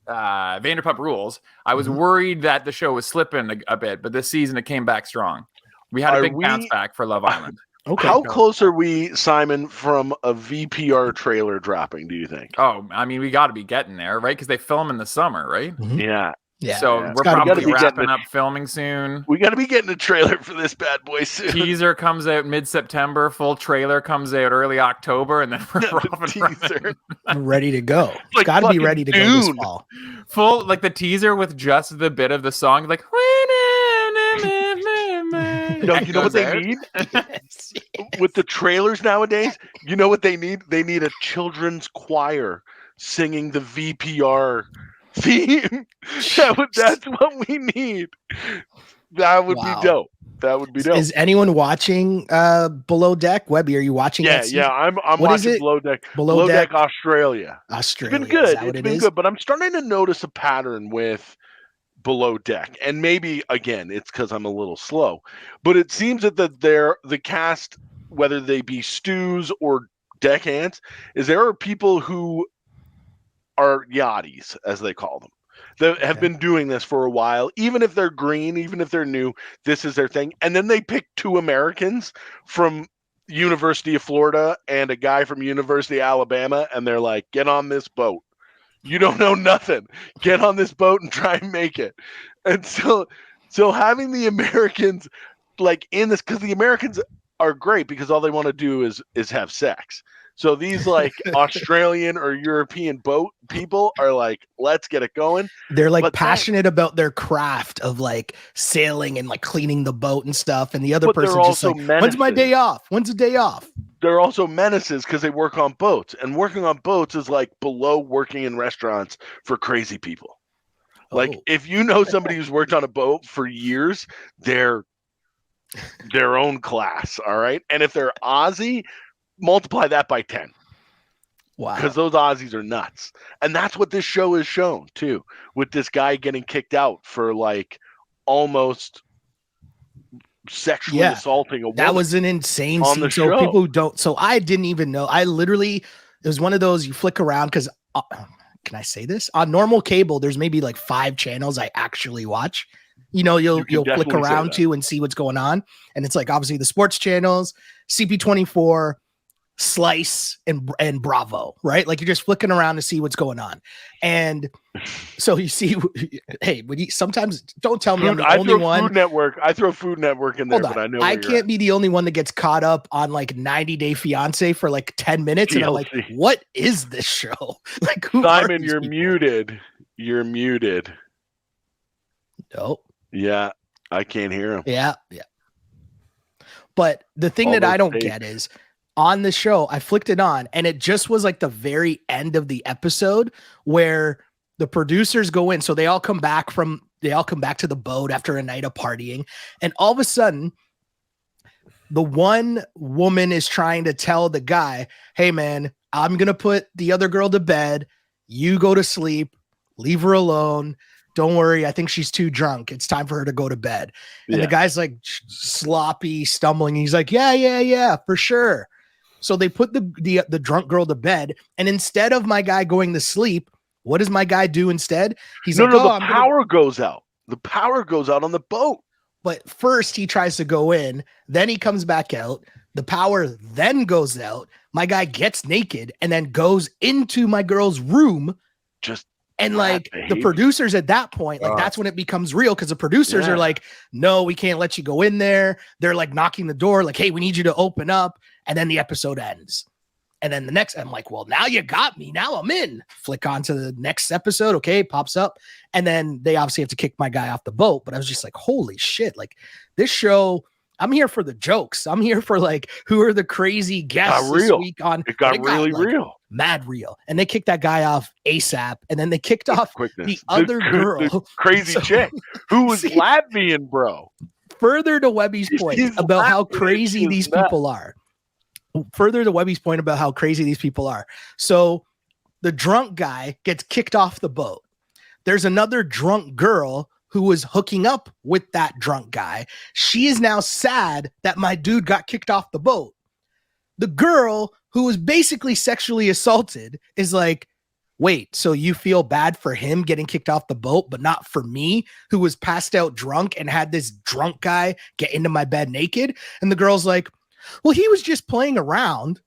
S4: Vanderpump Rules, I was worried that the show was slipping a bit, but this season it came back strong. We had a big bounce back for Love Island.
S1: Okay. How close are we, Simon, from a VPR trailer dropping, do you think?
S4: Oh, I mean, we got to be getting there, right? Because they film in the summer, right?
S1: Mm-hmm. Yeah.
S4: So we're probably wrapping up filming soon.
S1: We got to be getting a trailer for this bad boy soon.
S4: Teaser comes out mid-September. Full trailer comes out early October, and then we're
S2: ready to go. Like got to be ready to go this fall.
S4: Full like the teaser with just the bit of the song, like.
S1: No, you know what they need? With the trailers nowadays, you know what they need? They need a children's choir singing the VPR theme. That's what we need. That would be dope. That would be dope.
S2: Is anyone watching Below Deck? Webby, are you watching that?
S1: Yeah, I'm watching Below Deck. Below Deck Australia. It's been good. It's been good, but I'm starting to notice a pattern with Below Deck, and maybe again it's because I'm a little slow, but it seems that the cast, whether they be stews or deckhands, is there are people who are yachties, as they call them, that have been doing this for a while. Even if they're green, even if they're new, this is their thing. And then they pick 2 Americans from University of Florida and a guy from University of Alabama, and they're like, get on this boat. You don't know nothing. Get on this boat and try and make it. And so having the Americans like in this, because the Americans are great because all they want to do is have sex. So these like Australian or European boat people are like, let's get it going.
S2: They're like passionate about their craft of like sailing and like cleaning the boat and stuff. And the other person just like, when's my day off? When's the day off?
S1: They're also menaces because they work on boats, and working on boats is like below working in restaurants for crazy people. Like if you know somebody who's worked on a boat for years, they're their own class. All right. And if they're Aussie, multiply that by 10.
S2: Wow.
S1: Because those Aussies are nuts. And that's what this show has shown, too, with this guy getting kicked out for, like, almost sexually assaulting a woman.
S2: That was an insane scene. So people who don't, so I didn't even know. I literally, it was one of those, you flick around because, can I say this? On normal cable, there's maybe like 5 channels I actually watch. You know, you'll flick around to and see what's going on. And it's like, obviously the sports channels, CP24, Slice, and Bravo, right? Like you're just flicking around to see what's going on. And so you see, hey, sometimes don't tell me I'm the only one.
S1: I throw Food Network in there, but I know
S2: I can't be the only one that gets caught up on like 90 Day Fiance for like 10 minutes. TLC. And I'm like, what is this show? Like,
S1: Simon, you're muted. You're muted.
S2: Nope.
S1: Yeah, I can't hear him.
S2: Yeah. But the thing that I don't get is, on the show, I flicked it on and it just was like the very end of the episode where the producers go in. So they all come back to the boat after a night of partying. And all of a sudden, the one woman is trying to tell the guy, hey man, I'm going to put the other girl to bed. You go to sleep, leave her alone. Don't worry. I think she's too drunk. It's time for her to go to bed. And the guy's like sloppy, stumbling. He's like, yeah, for sure. So they put the drunk girl to bed, and instead of my guy going to sleep, what does my guy do instead? He's
S1: the power goes out. The power goes out on the boat.
S2: But first he tries to go in, then he comes back out. The power then goes out. My guy gets naked and then goes into my girl's room. And like the producers at that point, like that's when it becomes real because the producers are like, no, we can't let you go in there. They're like knocking the door, like, hey, we need you to open up. And then the episode ends. And then the next, I'm like, well, now you got me. Now I'm in. Flick on to the next episode. Okay, pops up. And then they obviously have to kick my guy off the boat. But I was just like, holy shit. Like this show, I'm here for the jokes. I'm here for like, who are the crazy guests this week on.
S1: It got really real.
S2: Mad real. And they kicked that guy off ASAP. And then they kicked off the other girl.
S1: The crazy chick who was Latvian, bro.
S2: Further to Webby's point about how crazy these people are. So the drunk guy gets kicked off the boat. There's another drunk girl who was hooking up with that drunk guy. She is now sad that my dude got kicked off the boat. The girl who was basically sexually assaulted is like, wait, so you feel bad for him getting kicked off the boat, but not for me, who was passed out drunk and had this drunk guy get into my bed naked? And the girl's like, well, he was just playing around.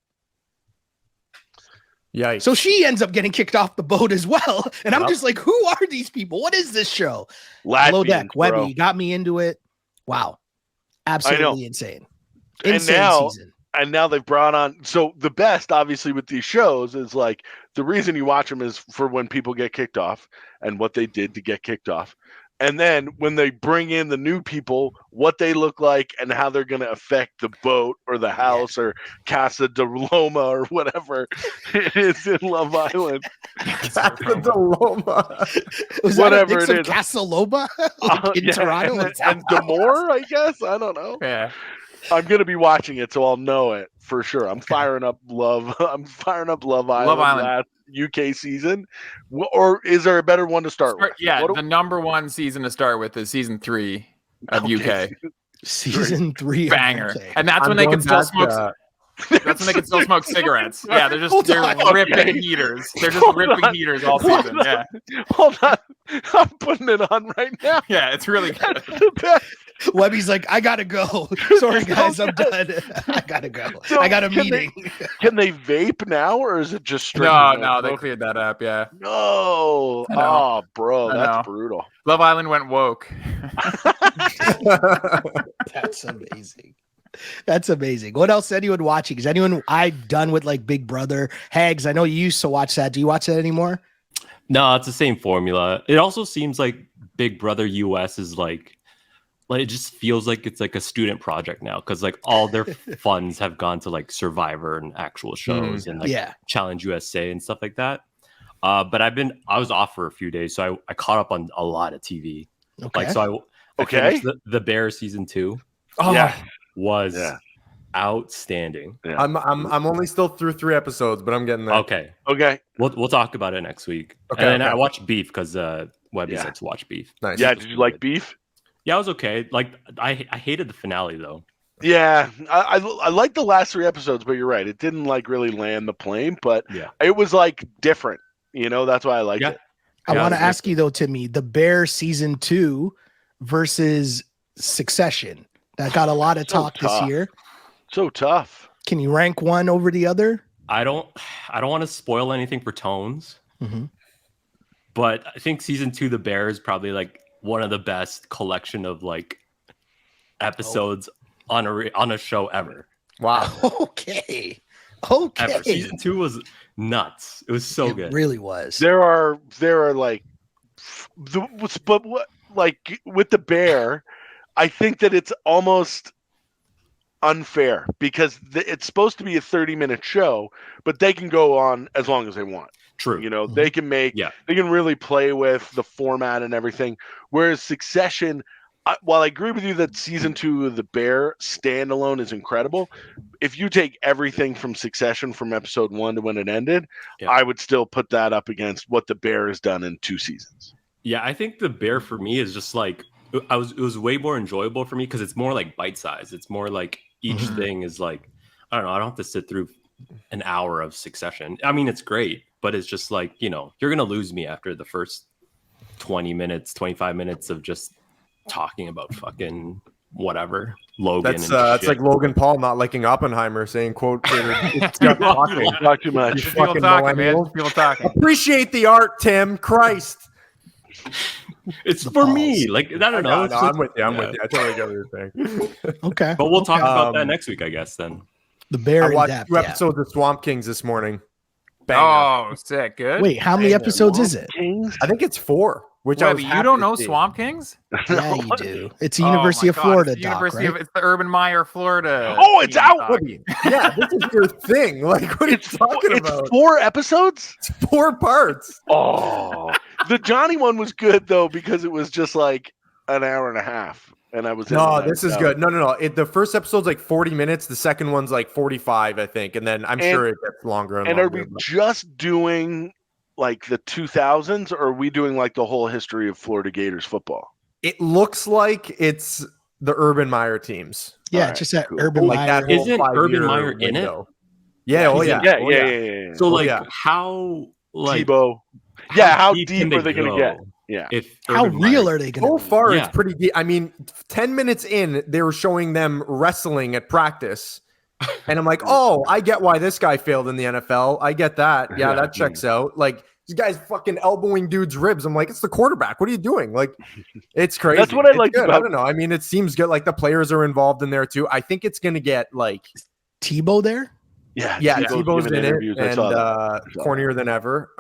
S3: Yikes.
S2: So she ends up getting kicked off the boat as well. And I'm just like, who are these people? What is this show? Below Deck, Webby got me into it. Wow. Absolutely insane. Insane season.
S1: And now they've brought on, so the best obviously with these shows is like the reason you watch them is for when people get kicked off and what they did to get kicked off. And then when they bring in the new people, what they look like and how they're going to affect the boat or the house or Casa de Loma or whatever it is in Love Island.
S3: Casa de Loma.
S2: Whatever it is. Casa Loma in Toronto?
S1: And Damore, I guess? I don't know.
S4: Yeah.
S1: I'm going to be watching it, so I'll know it for sure. I'm firing up Love Island. Last UK season, or is there a better one to start with?
S4: Yeah, the number one season to start with is season 3 of UK.
S2: Season 3
S4: banger, and that's when they can still smoke. That's when they can still smoke cigarettes. Yeah, they're ripping heaters. They're just ripping heaters all season. Yeah.
S1: Hold on. I'm putting it on right now.
S4: Yeah, it's really good.
S2: Webby's like, I gotta go. Sorry guys, I'm done. I gotta go. So I got a meeting.
S1: Can they vape now, or is it just straight?
S4: No, they cleared that up. Yeah.
S1: No. Oh, bro, that's brutal.
S4: Love Island went woke.
S2: That's amazing. That's amazing. What else is anyone watching? Is anyone done with like Big Brother? Hags, I know you used to watch that. Do you watch that anymore?
S5: No, it's the same formula. It also seems like Big Brother US is like it just feels like it's like a student project now, because like all their funds have gone to like Survivor and actual shows and like Challenge USA and stuff like that. But I was off for a few days, so I caught up on a lot of TV.
S2: Okay.
S5: Like so I finished the Bear season 2.
S1: Oh yeah.
S5: outstanding.
S3: Yeah. I'm only still through 3 episodes, but I'm getting there.
S5: Okay. We'll talk about it next week.
S3: Okay.
S5: And then I watched Beef because Webby said to watch Beef.
S3: Nice.
S1: Yeah. Did you like Beef?
S5: Yeah, it was okay. Like I hated the finale though.
S1: Yeah, I liked the last 3 episodes, but you're right. It didn't like really land the plane, but it was like different. You know, that's why I liked it.
S2: I want to ask you though, Timmy, the Bear season 2 versus Succession. That got a lot of talk this year.
S1: So tough.
S2: Can you rank one over the other?
S5: I don't want to spoil anything for Tones, but I think season 2, The Bear, is probably like one of the best collection of like episodes on a show ever.
S3: Wow.
S2: Okay.
S5: Ever. Season 2 was nuts. It was so good.
S2: It really was.
S1: There are like, but what, like with The Bear, I think that it's almost unfair because it's supposed to be a 30-minute show, but they can go on as long as they want.
S5: True.
S1: You know, they can they can really play with the format and everything. Whereas Succession, while I agree with you that season 2 of The Bear standalone is incredible, if you take everything from Succession from episode 1 to when it ended, I would still put that up against what The Bear has done in 2 seasons.
S5: Yeah, I think The Bear for me is just like it was way more enjoyable for me because it's more like bite size. It's more like each thing is like, I don't know, I don't have to sit through an hour of Succession. I mean, it's great, but it's just like, you know, you're gonna lose me after the first 20 minutes, 25 minutes of just talking about fucking whatever Logan.
S3: That's like Logan Paul not liking Oppenheimer, saying, "quote it's
S1: talk too much."
S4: People talking, man. People talking.
S3: Appreciate the art, Tim. Christ.
S5: It's for me. Like I don't know.
S3: No, I'm with you. I'm with you. I totally get what you're saying.
S2: Okay,
S5: but we'll talk about that next week, I guess. Then
S2: The Bear.
S3: I watched 2 episodes of Swamp Kings this morning. Banger.
S4: Oh, sick! Good.
S2: Wait, how many episodes is it?
S3: I think it's 4. Which
S4: you don't know Swamp Kings?
S2: Yeah, you do. It's the University of Florida,
S4: it's the Urban Meyer, Florida.
S1: Oh, it's out.
S3: Yeah, this is your thing. Like, what are you talking about?
S1: It's 4 episodes.
S3: It's 4 parts.
S1: Oh, the Johnny one was good though because it was just like an hour and a half, and I was.
S3: This is good. No. The first episode's like 40 minutes. The second one's like 45, I think, and then I'm sure it gets longer. And
S1: are we just doing like the 2000s, or are we doing like the whole history of Florida Gators football?
S3: It looks like it's the Urban Meyer teams.
S2: Yeah, it's just that Urban Meyer.
S5: Isn't Urban Meyer in it?
S3: Yeah.
S1: Yeah.
S5: So how like
S1: Tebow? Yeah, how deep are they going to get? Yeah.
S2: How real are they going to be?
S3: So far, it's pretty deep. I mean, 10 minutes in, they were showing them wrestling at practice. And I'm like, oh, I get why this guy failed in the NFL. I get that. Yeah, that checks out. Like, this guy's fucking elbowing dudes' ribs. I'm like, it's the quarterback. What are you doing? Like, it's crazy.
S1: That's what I like about.
S3: I don't know. I mean, it seems good. Like, the players are involved in there too. I think it's going to get like
S2: Tebow there.
S3: Yeah, Tebow's in it, and cornier than ever.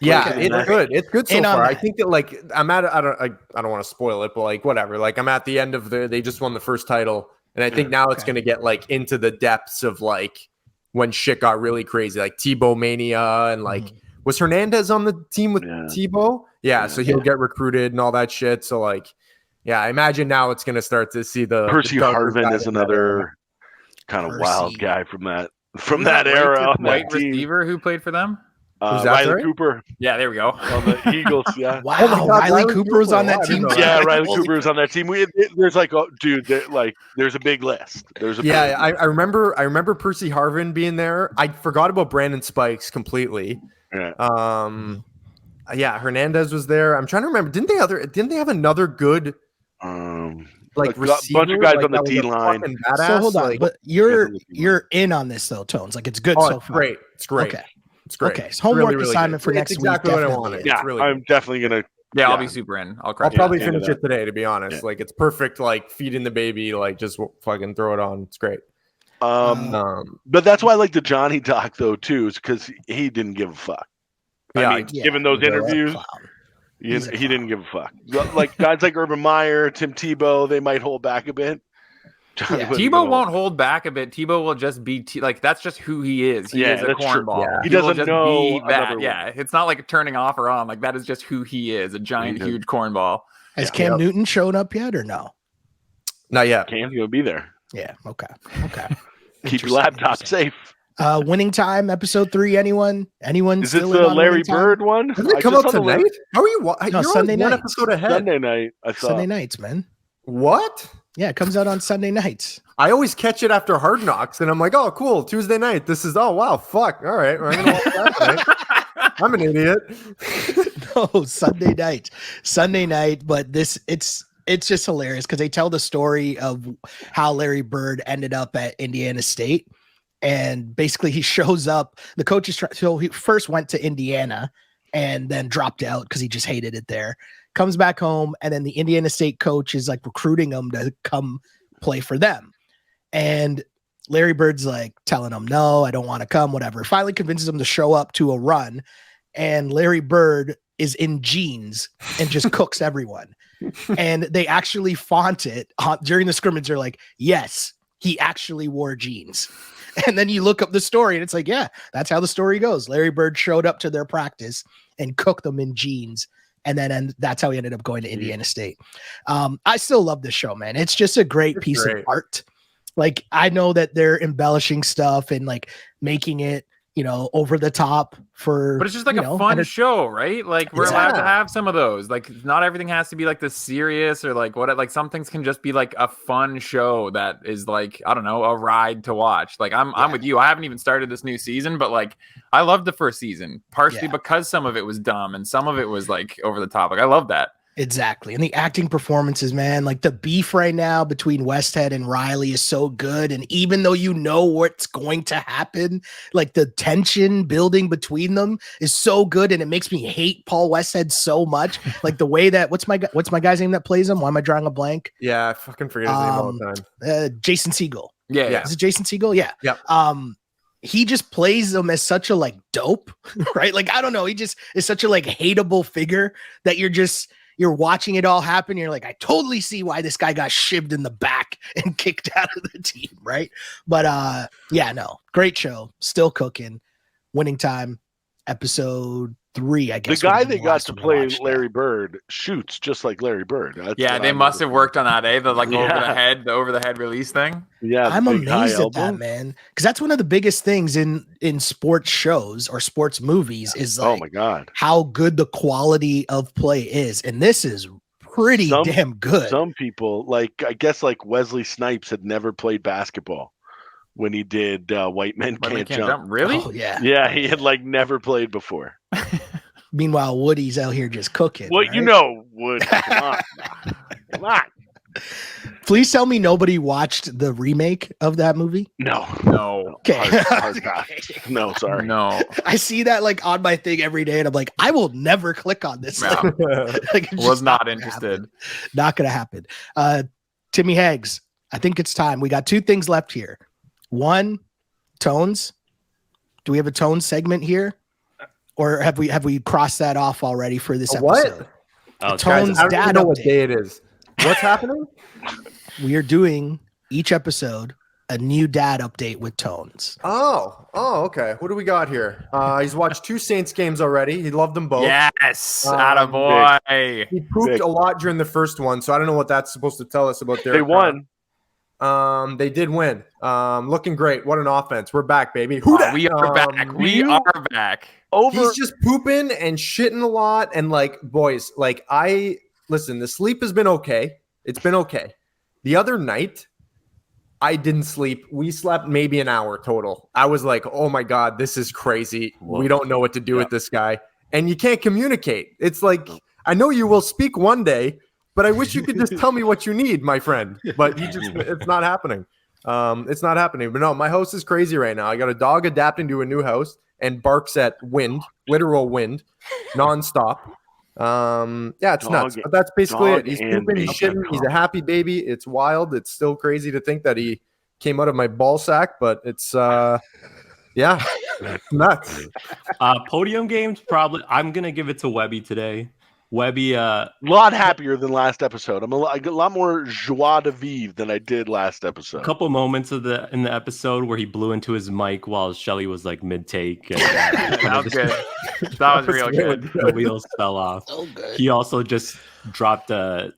S3: Yeah, it's good. It's good so far. I think that like I'm at. I don't want to spoil it, but like whatever. Like I'm at the end of they just won the first title, and I think now it's going to get like into the depths of like when shit got really crazy, like Tebow mania, and like was Hernandez on the team with Tebow? Yeah, so he'll get recruited and all that shit. So like, yeah, I imagine now it's going to start to see the
S1: Percy Harvin is another kind of wild guy from that era.
S4: White receiver who played for them.
S1: Riley Cooper.
S4: Yeah, there we go.
S1: On the Eagles, yeah.
S2: Wow, oh Riley Cooper was on that team.
S1: Yeah, Riley Cooper was on that team. There's like, there's a big list.
S3: I remember Percy Harvin being there. I forgot about Brandon Spikes completely.
S1: Yeah.
S3: Hernandez was there. I'm trying to remember. Didn't they have another good like
S1: a bunch of guys on the D line?
S2: So hold on, but you're in on this though, Tones. Like it's good so far.
S3: Great. It's great.
S2: Okay.
S3: It's great.
S2: Okay, so homework assignment for next week.
S3: Exactly what I wanted.
S1: Yeah, I'm definitely gonna.
S4: Yeah, I'll be super in. I'll
S3: probably finish it today, to be honest. Yeah. Like it's perfect. Like feeding the baby. Like just fucking throw it on. It's great.
S1: But that's why I like the Johnny doc though too, is because he didn't give a fuck. I mean, given those interviews, he didn't give a fuck. Like guys like Urban Meyer, Tim Tebow, they might hold back a bit.
S4: Tebow won't hold back a bit. Tebow will just be like that's just who he is. He is a cornball.
S1: Yeah. He doesn't know
S4: that. Yeah, it's not like turning off or on. Like that is just who he is. A giant, huge cornball.
S2: Has Cam Newton shown up yet or no?
S3: Not yet.
S1: Cam's gonna be there.
S2: Yeah. Okay.
S1: Keep your laptop safe.
S2: Winning Time episode 3. Anyone?
S1: Is it the Larry Bird one?
S3: Doesn't it come out tonight? How are you?
S2: No,
S3: you're
S2: Sunday
S3: one
S2: night.
S3: episode ahead.
S1: Sunday night. I thought.
S2: Sunday nights, man.
S3: What?
S2: Yeah, it comes out on Sunday nights.
S3: I always catch it after Hard Knocks, and I'm like, oh, cool, Tuesday night. This is, oh, wow, fuck. All right, I'm gonna watch that tonight. I'm an idiot.
S2: No, Sunday night. But it's just hilarious because they tell the story of how Larry Bird ended up at Indiana State, and basically he shows up. The coach is so he first went to Indiana and then dropped out because he just hated it there. Comes back home, and then the Indiana State coach is like recruiting him to come play for them. And Larry Bird's like telling him, no, I don't want to come, whatever. Finally convinces him to show up to a run. And Larry Bird is in jeans and just cooks everyone. And they actually font it during the scrimmage. They're like, yes, he actually wore jeans. And then you look up the story and it's like, yeah, that's how the story goes. Larry Bird showed up to their practice and cooked them in jeans. And that's how he ended up going to Indiana State. I still love this show, man. It's just a great piece of art. Like, I know that they're embellishing stuff and like making it, over the top
S4: but it's just like a fun show, right? Like, we're allowed to have some of those. Like, not everything has to be like the serious or like what. Like, some things can just be like a fun show that is like, I don't know, a ride to watch. Like, I'm with you. I haven't even started this new season, but like, I loved the first season partially because some of it was dumb and some of it was like over the top. Like, I love that.
S2: Exactly. And the acting performances, man, like the beef right now between Westhead and Riley is so good. And even though you know what's going to happen, like the tension building between them is so good. And it makes me hate Paul Westhead so much. Like the way that, what's my guy's name that plays him? Why am I drawing a blank?
S3: Yeah, I fucking forget his name all the
S2: time. Jason Segel.
S3: Yeah.
S2: Is it Jason Segel? Yeah.
S3: Yep.
S2: He just plays them as such a like dope, right? Like, I don't know. He just is such a like hateable figure that you're watching it all happen. You're like, I totally see why this guy got shivved in the back and kicked out of the team. Right. But great show. Still cooking. Winning Time, episode 3, I guess.
S1: The guy that got to play Larry Bird shoots just like Larry Bird.
S4: They must have worked on that, the like over the head release thing.
S1: Yeah,
S2: I'm amazed at that, man. Because that's one of the biggest things in sports shows or sports movies is like,
S1: oh my god,
S2: how good the quality of play is, and this is pretty damn good.
S1: Some people, like I guess, like Wesley Snipes had never played basketball when he did White Men Can't Jump.
S4: Really?
S2: Oh, yeah.
S1: Yeah, he had like never played before.
S2: Meanwhile, Woody's out here just cooking.
S1: Well,
S2: right?
S1: Wood. Come on.
S2: Please tell me nobody watched the remake of that movie.
S1: No.
S2: Okay.
S1: No, sorry.
S4: No.
S2: I see that like on my thing every day, and I'm like, I will never click on this.
S4: No. Was not interested.
S2: Not gonna happen. Timmy Heggs, I think it's time. We got 2 things left here. 1, Tones. Do we have a Tones segment here? Or have we crossed that off already for this episode?
S3: What?
S2: Tones
S3: guys, I don't
S2: dad
S3: know what
S2: update.
S3: day it is. What's happening?
S2: We are doing each episode a new dad update with Tones.
S3: Oh, okay. What do we got here? He's watched 2 Saints games already. He loved them both.
S4: Yes, attaboy.
S3: He pooped a lot during the first one, so I don't know what that's supposed to tell us about their.
S1: They won.
S3: They did win. Looking great. What an offense. We're back, baby.
S4: We are back. We are back.
S3: He's just pooping and shitting a lot. And like, boys, like listen, the sleep has been okay. It's been okay. The other night, I didn't sleep. We slept maybe an hour total. I was like, oh my God, this is crazy. Whoa. We don't know what to do with this guy. And you can't communicate. It's like, I know you will speak one day, but I wish you could just tell me what you need, my friend. But it's not happening. It's not happening. But no, my house is crazy right now. I got a dog adapting to a new house and barks at wind, literal wind, nonstop. It's nuts. But that's basically it. He's pooping, he's shitting, he's a happy baby. It's wild. It's still crazy to think that he came out of my ball sack, but it's nuts.
S5: Podium games, probably. I'm gonna give it to Webby today. Webby,
S1: a lot happier than last episode. I got a lot more joie de vivre than I did last episode.
S5: A couple moments in the episode where he blew into his mic while Shelly was like mid take.
S4: That was good. That was real good.
S5: The wheels fell off.
S2: So good.
S5: He also just dropped a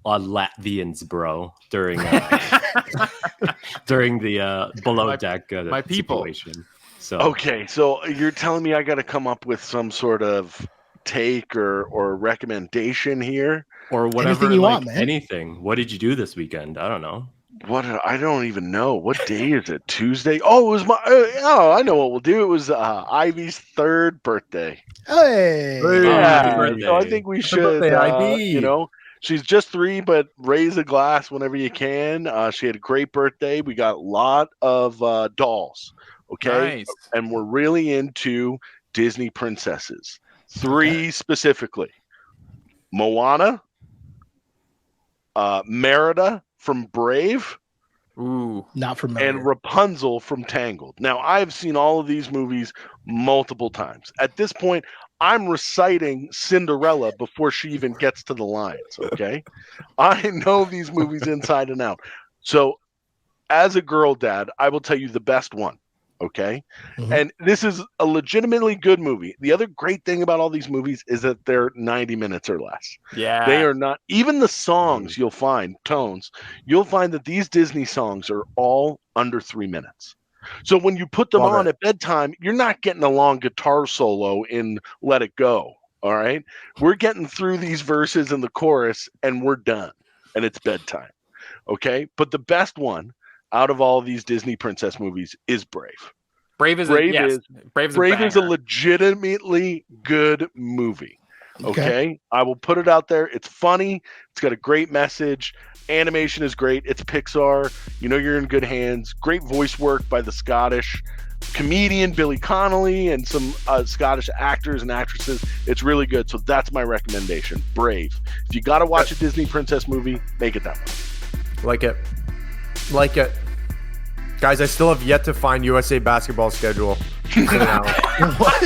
S5: Latvians, bro, during during the below deck
S4: my people.
S5: situation. So
S1: okay, so you're telling me I got to come up with some sort of take or recommendation here,
S5: or whatever.
S2: Anything you want, man.
S5: Anything. What did you do this weekend? I don't know.
S1: I don't even know. What day is it? Tuesday? Oh, it was my. Oh, I know what we'll do. It was Ivy's 3rd birthday.
S2: Hey,
S1: Yeah,
S5: birthday.
S1: so I think we should. You know, she's just 3, but raise a glass whenever you can. She had a great birthday. We got a lot of dolls. Okay,
S4: Nice.
S1: And we're really into Disney princesses. 3 specifically: Moana, Merida from Brave.
S4: Ooh,
S2: not familiar.
S1: And Rapunzel from Tangled. Now, I've seen all of these movies multiple times. At this point, I'm reciting Cinderella before she even gets to the lines, okay? I know these movies inside and out. So, as a girl dad, I will tell you the best one, okay? Mm-hmm. And this is a legitimately good movie. The other great thing about all these movies is that they're 90 minutes or less.
S4: Yeah.
S1: They are not, even the songs you'll find that these Disney songs are all under 3 minutes. So when you put them on at bedtime, you're not getting a long guitar solo in Let It Go. All right. We're getting through these verses and the chorus and we're done. And it's bedtime. Okay. But the best one out of all of these Disney princess movies is Brave.
S4: Brave is a
S1: legitimately good movie. Okay. I will put it out there. It's funny. It's got a great message. Animation is great. It's Pixar. You know you're in good hands. Great voice work by the Scottish comedian Billy Connolly and some Scottish actors and actresses. It's really good. So that's my recommendation. Brave. If you got to watch a Disney princess movie, make it that one.
S3: Like it. Guys, I still have yet to find USA basketball schedule.
S2: What?